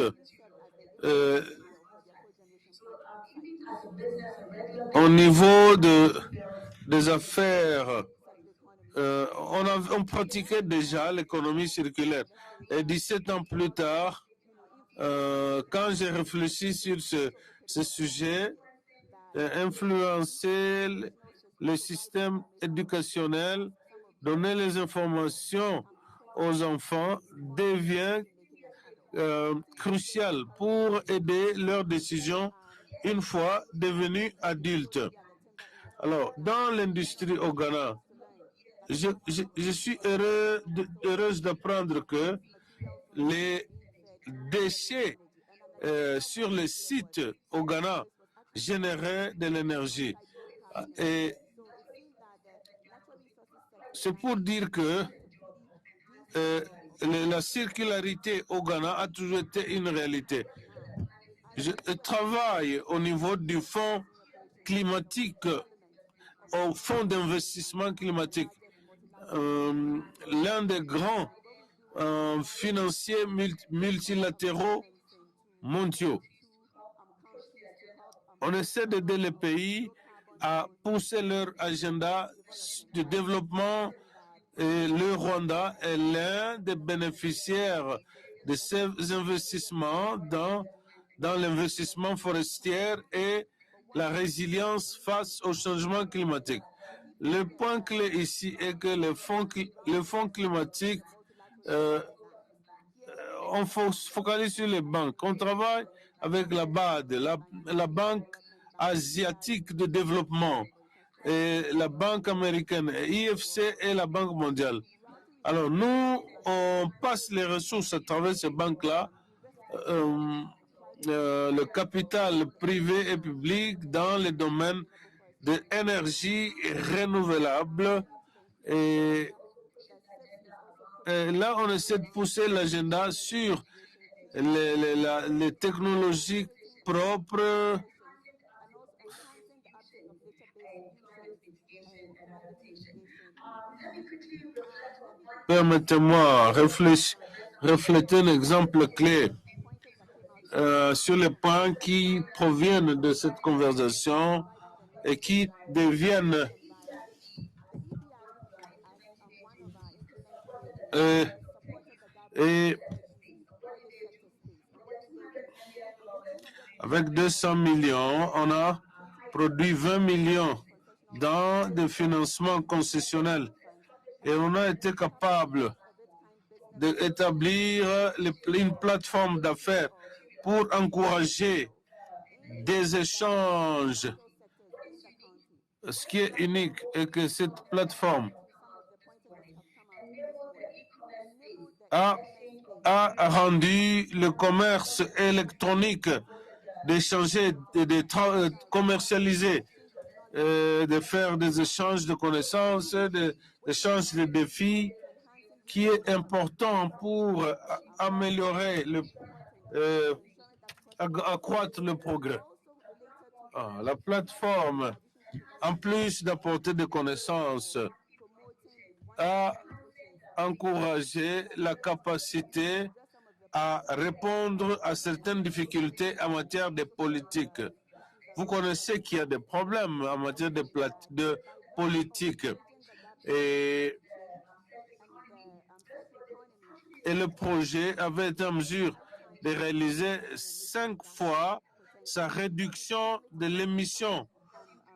au niveau des affaires, on pratiquait déjà l'économie circulaire. Et 17 ans plus tard, quand j'ai réfléchi sur ce sujet, influencer le système éducationnel, donner les informations aux enfants devient crucial pour aider leurs décisions une fois devenus adultes. Alors, dans l'industrie au Ghana, je suis heureuse d'apprendre que les déchets sur les sites au Ghana généraient de l'énergie. Et c'est pour dire que la circularité au Ghana a toujours été une réalité. Je travaille au niveau du fonds climatique, au fonds d'investissement climatique, l'un des grands financiers multilatéraux mondiaux. On essaie d'aider les pays à pousser leur agenda de développement et le Rwanda est l'un des bénéficiaires de ces investissements dans l'investissement forestier et la résilience face au changement climatique. Le point clé ici est que les fonds climatiques, on focalise sur les banques. On travaille avec la BAD, la Banque asiatique de développement, et la Banque américaine, IFC et la Banque mondiale. Alors nous, on passe les ressources à travers ces banques-là le capital privé et public dans le domaine de l'énergie renouvelable. Et là, on essaie de pousser l'agenda sur les technologies propres. Permettez-moi refléter un exemple clé sur les points qui proviennent de cette conversation et qui deviennent et avec 200 millions, on a produit 20 millions dans des financements concessionnels et on a été capable d'établir une plateforme d'affaires pour encourager des échanges. Ce qui est unique est que cette plateforme a rendu le commerce électronique d'échanger, de commercialiser, de faire des échanges de connaissances, des échanges de défis, qui est important pour améliorer, accroître le progrès. La plateforme, en plus d'apporter des connaissances, a encouragé la capacité à répondre à certaines difficultés en matière de politique. Vous connaissez qu'il y a des problèmes en matière de politique. Et le projet avait été en mesure de réaliser 5 fois sa réduction de l'émission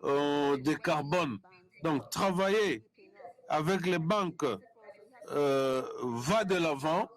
de carbone. Donc, travailler avec les banques va de l'avant.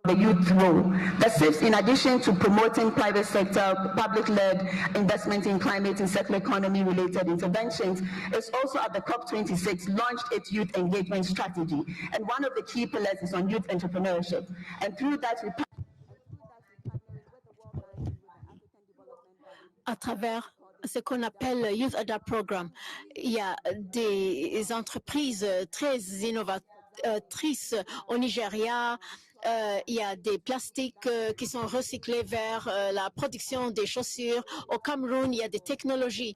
The youth role. The SIPs, in addition to promoting private sector, public-led investment in climate and circular economy-related interventions, is also at the COP26 launched its youth engagement strategy. And one of the key pillars is on youth entrepreneurship. And through that, we à travers ce qu'on appelle le Youth Adapt Programme, il y a des entreprises très innovatrices au Nigeria. Il y a des plastiques qui sont recyclés vers la production des chaussures. Au Cameroun, il y a des technologies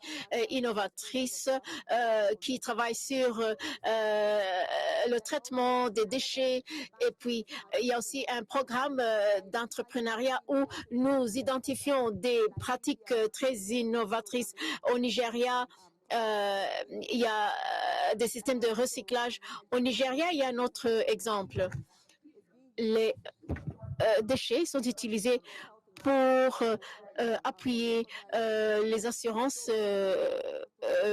innovatrices qui travaillent sur le traitement des déchets. Et puis, il y a aussi un programme d'entrepreneuriat où nous identifions des pratiques très innovatrices. Au Nigeria, il y a des systèmes de recyclage. Au Nigeria, il y a un autre exemple. Les déchets sont utilisés pour appuyer les assurances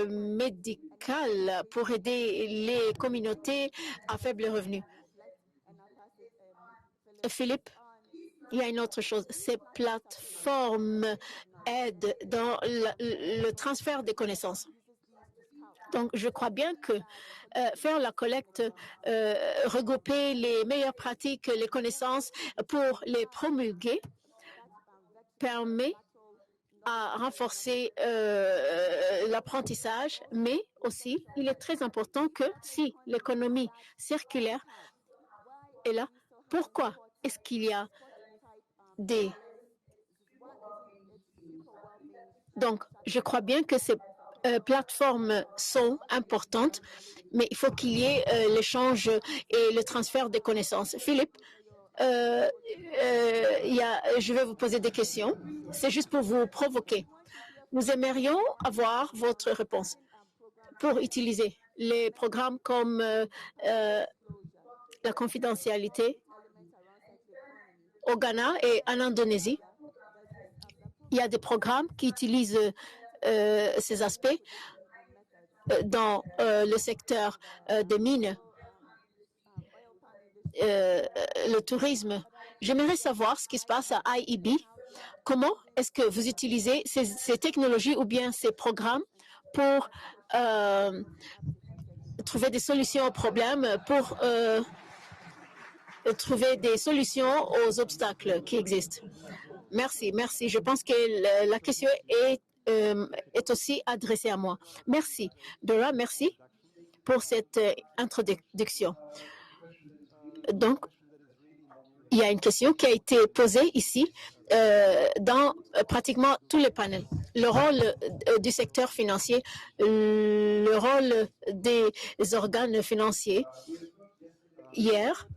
médicales pour aider les communautés à faible revenu. Philippe, il y a une autre chose. Ces plateformes aident dans le transfert des connaissances. Donc, je crois bien que faire la collecte, regrouper les meilleures pratiques, les connaissances pour les promulguer permet à renforcer l'apprentissage, mais aussi, il est très important que si l'économie circulaire est là, pourquoi est-ce qu'il y a des... Donc, je crois bien que ces plateformes sont importantes, mais il faut qu'il y ait l'échange et le transfert des connaissances. Philippe, je vais vous poser des questions. C'est juste pour vous provoquer. Nous aimerions avoir votre réponse pour utiliser les programmes comme la confidentialité au Ghana et en Indonésie. Il y a des programmes qui utilisent ces aspects dans le secteur des mines. le tourisme. J'aimerais savoir ce qui se passe à IEB. Comment est-ce que vous utilisez ces technologies ou bien ces programmes pour trouver des solutions aux problèmes, pour trouver des solutions aux obstacles qui existent? Merci, merci. Je pense que la question est aussi adressée à moi. Merci. Dora, merci pour cette introduction. Donc, il y a une question qui a été posée ici dans pratiquement tous les panels. Le rôle du secteur financier, le rôle des organes financiers. Hier,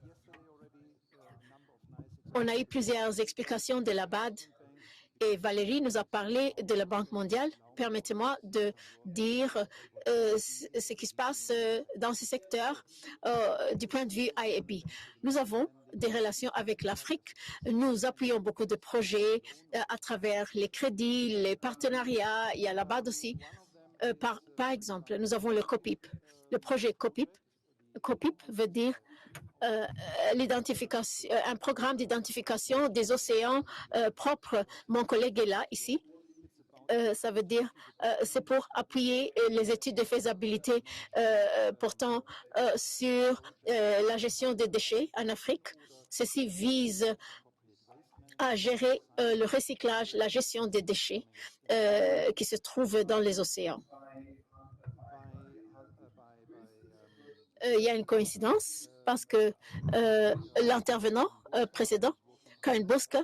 on a eu plusieurs explications de la BAD et Valérie nous a parlé de la Banque mondiale. Permettez-moi de dire ce qui se passe dans ce secteur du point de vue IEB. Nous avons des relations avec l'Afrique. Nous appuyons beaucoup de projets à travers les crédits, les partenariats. Il y a la BAD aussi. Par exemple, nous avons le COPIP, le projet COPIP. COPIP veut dire un programme d'identification des océans propres. Mon collègue est là, ici. Ça veut dire c'est pour appuyer les études de faisabilité portant sur la gestion des déchets en Afrique. Ceci vise à gérer le recyclage, la gestion des déchets qui se trouvent dans les océans. Il y a une coïncidence parce que l'intervenant précédent, Karen Bosca,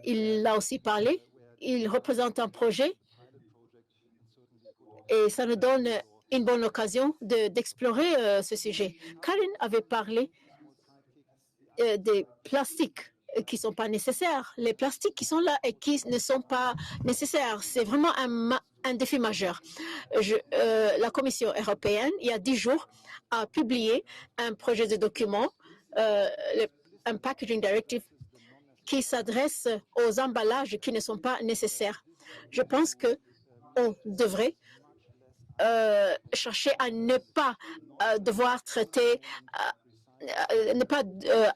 il a aussi parlé. Il représente un projet et ça nous donne une bonne occasion d'explorer ce sujet. Karen avait parlé des plastiques qui ne sont pas nécessaires, les plastiques qui sont là et qui ne sont pas nécessaires. C'est vraiment un défi majeur. La Commission européenne, il y a 10 jours, a publié un projet de document, un Packaging Directive, qui s'adresse aux emballages qui ne sont pas nécessaires. Je pense qu'on devrait chercher à ne pas devoir traiter ne pas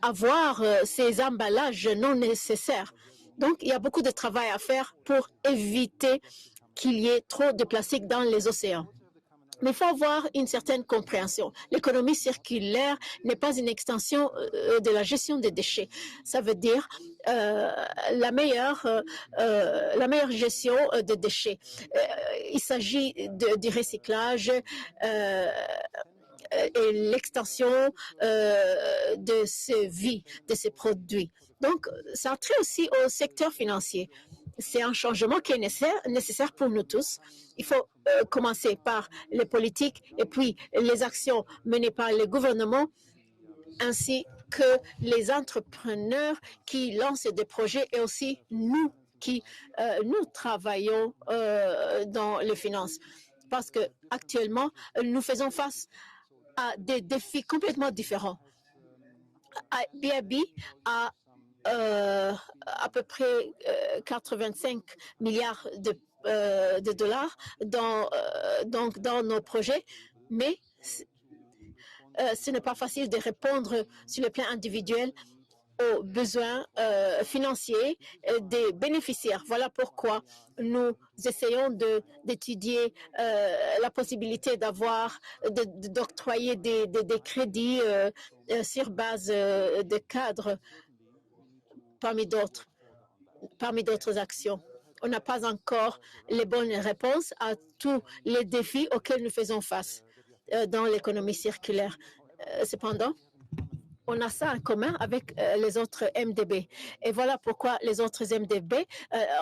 avoir ces emballages non nécessaires. Donc, il y a beaucoup de travail à faire pour éviter qu'il y ait trop de plastique dans les océans. Mais il faut avoir une certaine compréhension. L'économie circulaire n'est pas une extension de la gestion des déchets. Ça veut dire la meilleure gestion des déchets. Il s'agit du recyclage et l'extension de ces vies, de ces produits. Donc, ça a trait aussi au secteur financier. C'est un changement qui est nécessaire pour nous tous. Il faut commencer par les politiques et puis les actions menées par les gouvernements ainsi que les entrepreneurs qui lancent des projets et aussi nous qui nous travaillons dans les finances. Parce qu'actuellement, nous faisons face à des défis complètement différents. BIB a à peu près 85 milliards de dollars dans nos projets, mais ce n'est pas facile de répondre sur le plan individuel aux besoins financiers des bénéficiaires. Voilà pourquoi nous essayons d'étudier la possibilité d'octroyer des crédits sur base de cadres parmi d'autres actions. On n'a pas encore les bonnes réponses à tous les défis auxquels nous faisons face dans l'économie circulaire. Cependant, on a ça en commun avec les autres MDB. Et voilà pourquoi les autres MDB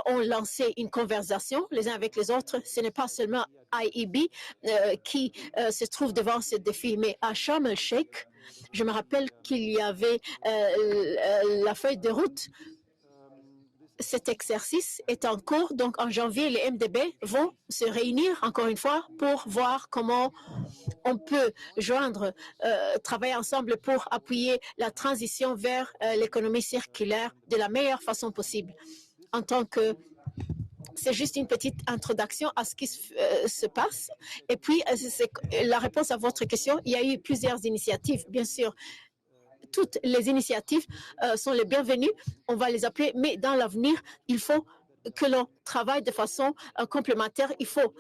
ont lancé une conversation les uns avec les autres. Ce n'est pas seulement IEB qui se trouve devant ce défi, mais à Sharm el-Sheikh, je me rappelle qu'il y avait la feuille de route. Cet exercice est en cours, donc en janvier, les MDB vont se réunir encore une fois pour voir comment on peut travailler ensemble pour appuyer la transition vers l'économie circulaire de la meilleure façon possible. En tant que c'est juste une petite introduction à ce qui se passe. Et puis, la réponse à votre question, il y a eu plusieurs initiatives, bien sûr. toutes les initiatives sont les bienvenues. On va les appuyer, mais dans l'avenir, il faut que l'on travaille de façon complémentaire. Il faut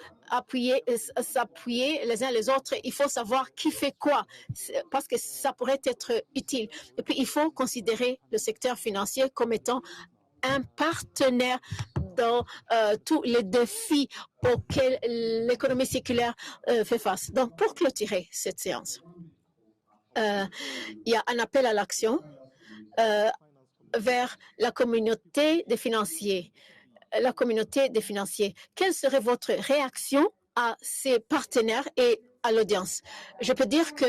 s'appuyer les uns les autres. Il faut savoir qui fait quoi, parce que ça pourrait être utile. Et puis, il faut considérer le secteur financier comme étant un partenaire dans tous les défis auxquels l'économie circulaire fait face. Donc, pour clôturer cette séance, il y a un appel à l'action vers la communauté des financiers. La communauté des financiers. Quelle serait votre réaction à ces partenaires et à l'audience? Je peux dire que,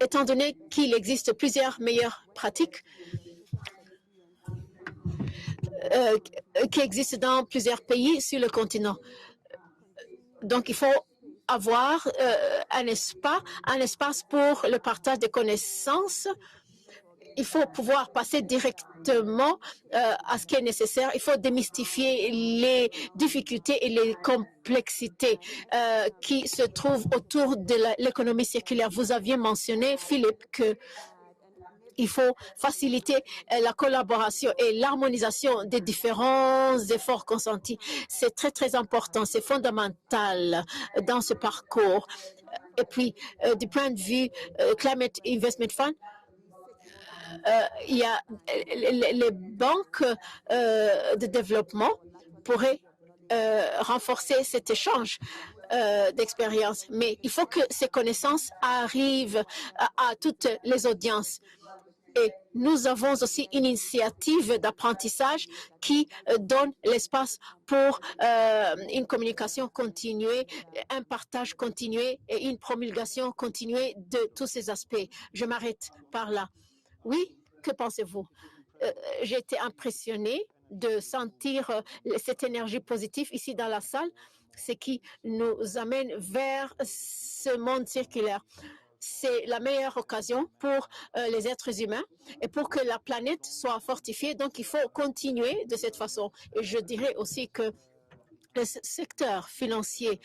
étant donné qu'il existe plusieurs meilleures pratiques qui existent dans plusieurs pays sur le continent, donc il faut avoir un espace pour le partage des connaissances. Il faut pouvoir passer directement à ce qui est nécessaire. Il faut démystifier les difficultés et les complexités qui se trouvent autour de l'économie circulaire. Vous aviez mentionné, Philippe, qu'il faut faciliter la collaboration et l'harmonisation des différents efforts consentis. C'est très, très important. C'est fondamental dans ce parcours. Et puis, du point de vue Climate Investment Fund, il y a les banques de développement pourraient renforcer cet échange d'expérience. Mais il faut que ces connaissances arrivent à toutes les audiences. Et nous avons aussi une initiative d'apprentissage qui donne l'espace pour une communication continuée, un partage continué et une promulgation continuée de tous ces aspects. Je m'arrête par là. Oui, que pensez-vous? J'ai été impressionnée de sentir cette énergie positive ici dans la salle, ce qui nous amène vers ce monde circulaire. C'est la meilleure occasion pour les êtres humains et pour que la planète soit fortifiée. Donc, il faut continuer de cette façon. Et je dirais aussi que le secteur financier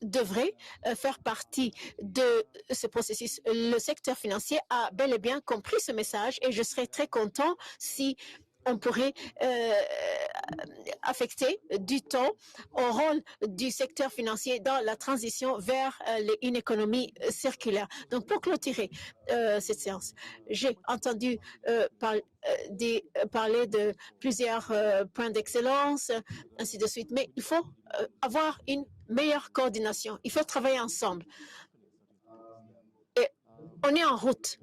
devrait faire partie de ce processus. Le secteur financier a bel et bien compris ce message et je serais très content si on pourrait affecter du temps au rôle du secteur financier dans la transition vers une économie circulaire. Donc, pour clôturer cette séance, j'ai entendu parler de plusieurs points d'excellence, ainsi de suite, mais il faut avoir une meilleure coordination. Il faut travailler ensemble. Et on est en route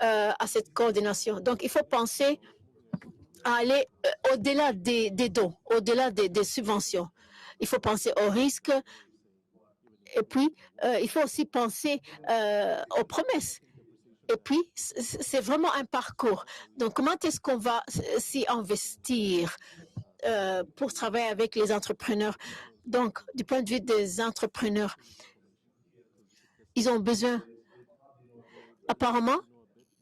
à cette coordination. Donc, il faut penser à aller au-delà des dons, au-delà des subventions. Il faut penser aux risques et puis il faut aussi penser aux promesses. Et puis, c'est vraiment un parcours. Donc, comment est-ce qu'on va s'y investir pour travailler avec les entrepreneurs? Donc, du point de vue des entrepreneurs, ils ont besoin, apparemment,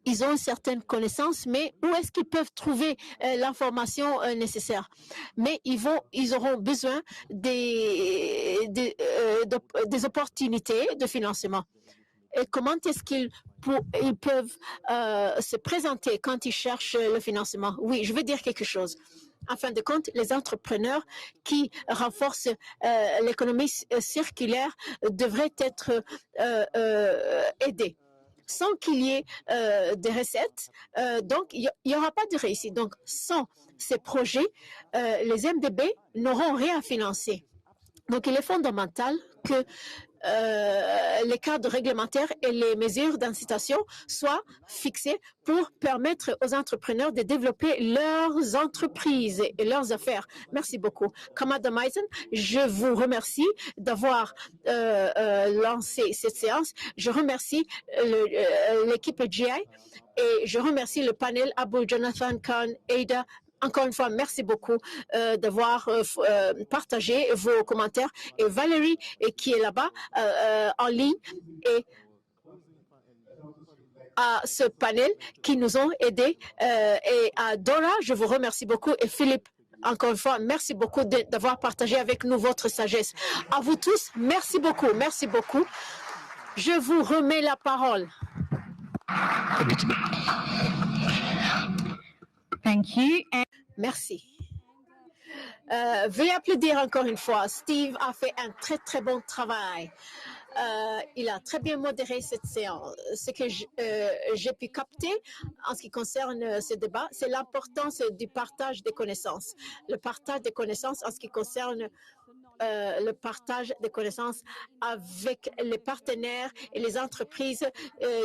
ils ont une certaine connaissance, mais où est-ce qu'ils peuvent trouver l'information nécessaire? Mais ils auront besoin des opportunités de financement. Et comment est-ce qu'ils peuvent se présenter quand ils cherchent le financement? Oui, je veux dire quelque chose. En fin de compte, les entrepreneurs qui renforcent l'économie circulaire devraient être aidés. Sans qu'il y ait des recettes, donc il n'y aura pas de réussite. Donc, sans ces projets, les MDB n'auront rien à financer. Donc, il est fondamental que les cadres réglementaires et les mesures d'incitation soient fixées pour permettre aux entrepreneurs de développer leurs entreprises et leurs affaires. Merci beaucoup. Kamada Maisen, je vous remercie d'avoir lancé cette séance. Je remercie l'équipe GI et je remercie le panel Abu Jonathan Khan, Ada. Encore une fois, merci beaucoup d'avoir partagé vos commentaires. Et Valérie, qui est là-bas en ligne, et à ce panel qui nous ont aidés. Et à Dora, je vous remercie beaucoup. Et Philippe, encore une fois, merci beaucoup d'avoir partagé avec nous votre sagesse. À vous tous, merci beaucoup, merci beaucoup. Je vous remets la parole. Thank you. Merci. Veuillez applaudir encore une fois. Steve a fait un très, très bon travail. Il a très bien modéré cette séance. Ce que j'ai pu capter en ce qui concerne ce débat, c'est l'importance du partage des connaissances. Le partage des connaissances en ce qui concerne le partage des connaissances avec les partenaires et les entreprises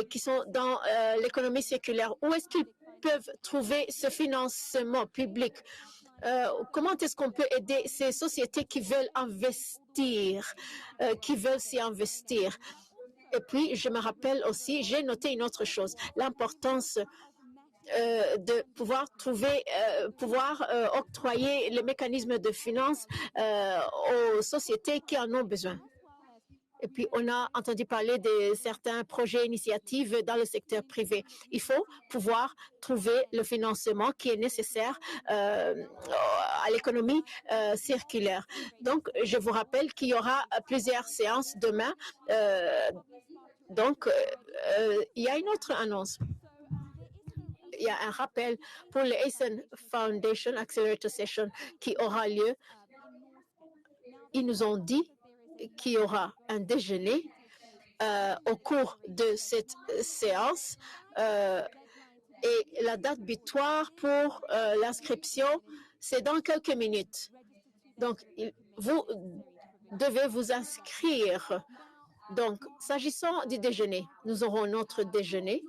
qui sont dans l'économie circulaire. Où est-ce qu'ils peuvent trouver ce financement public? Comment est-ce qu'on peut aider ces sociétés qui veulent investir, qui veulent s'y investir? Et puis, je me rappelle aussi, j'ai noté une autre chose, l'importance de pouvoir octroyer les mécanismes de finance aux sociétés qui en ont besoin. Et puis, on a entendu parler de certains projets, initiatives dans le secteur privé. Il faut pouvoir trouver le financement qui est nécessaire à l'économie circulaire. Donc, je vous rappelle qu'il y aura plusieurs séances demain. Il y a une autre annonce. Il y a un rappel pour le Eisen Foundation Accelerator Session qui aura lieu. Ils nous ont dit qu'il y aura un déjeuner au cours de cette séance et la date butoir pour l'inscription, c'est dans quelques minutes. Donc, vous devez vous inscrire. Donc, s'agissant du déjeuner, nous aurons notre déjeuner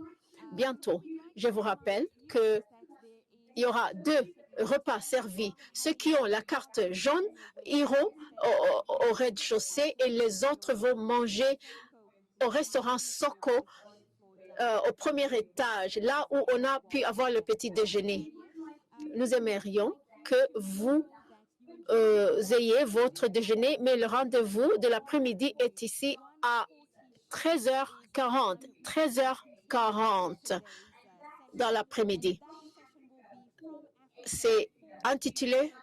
bientôt. Je vous rappelle qu'il y aura 2 repas servis. Ceux qui ont la carte jaune iront au rez-de-chaussée et les autres vont manger au restaurant Soko au premier étage, là où on a pu avoir le petit déjeuner. Nous aimerions que vous ayez votre déjeuner, mais le rendez-vous de l'après-midi est ici à 13h40. 13h40 dans l'après-midi. C'est intitulé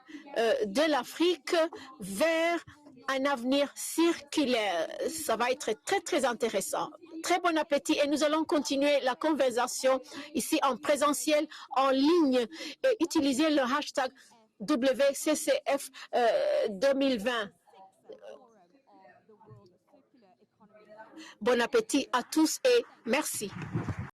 De l'Afrique vers un avenir circulaire. Ça va être très, très intéressant. Très bon appétit et nous allons continuer la conversation ici en présentiel, en ligne et utiliser le hashtag WCCF 2020. Bon appétit à tous et merci.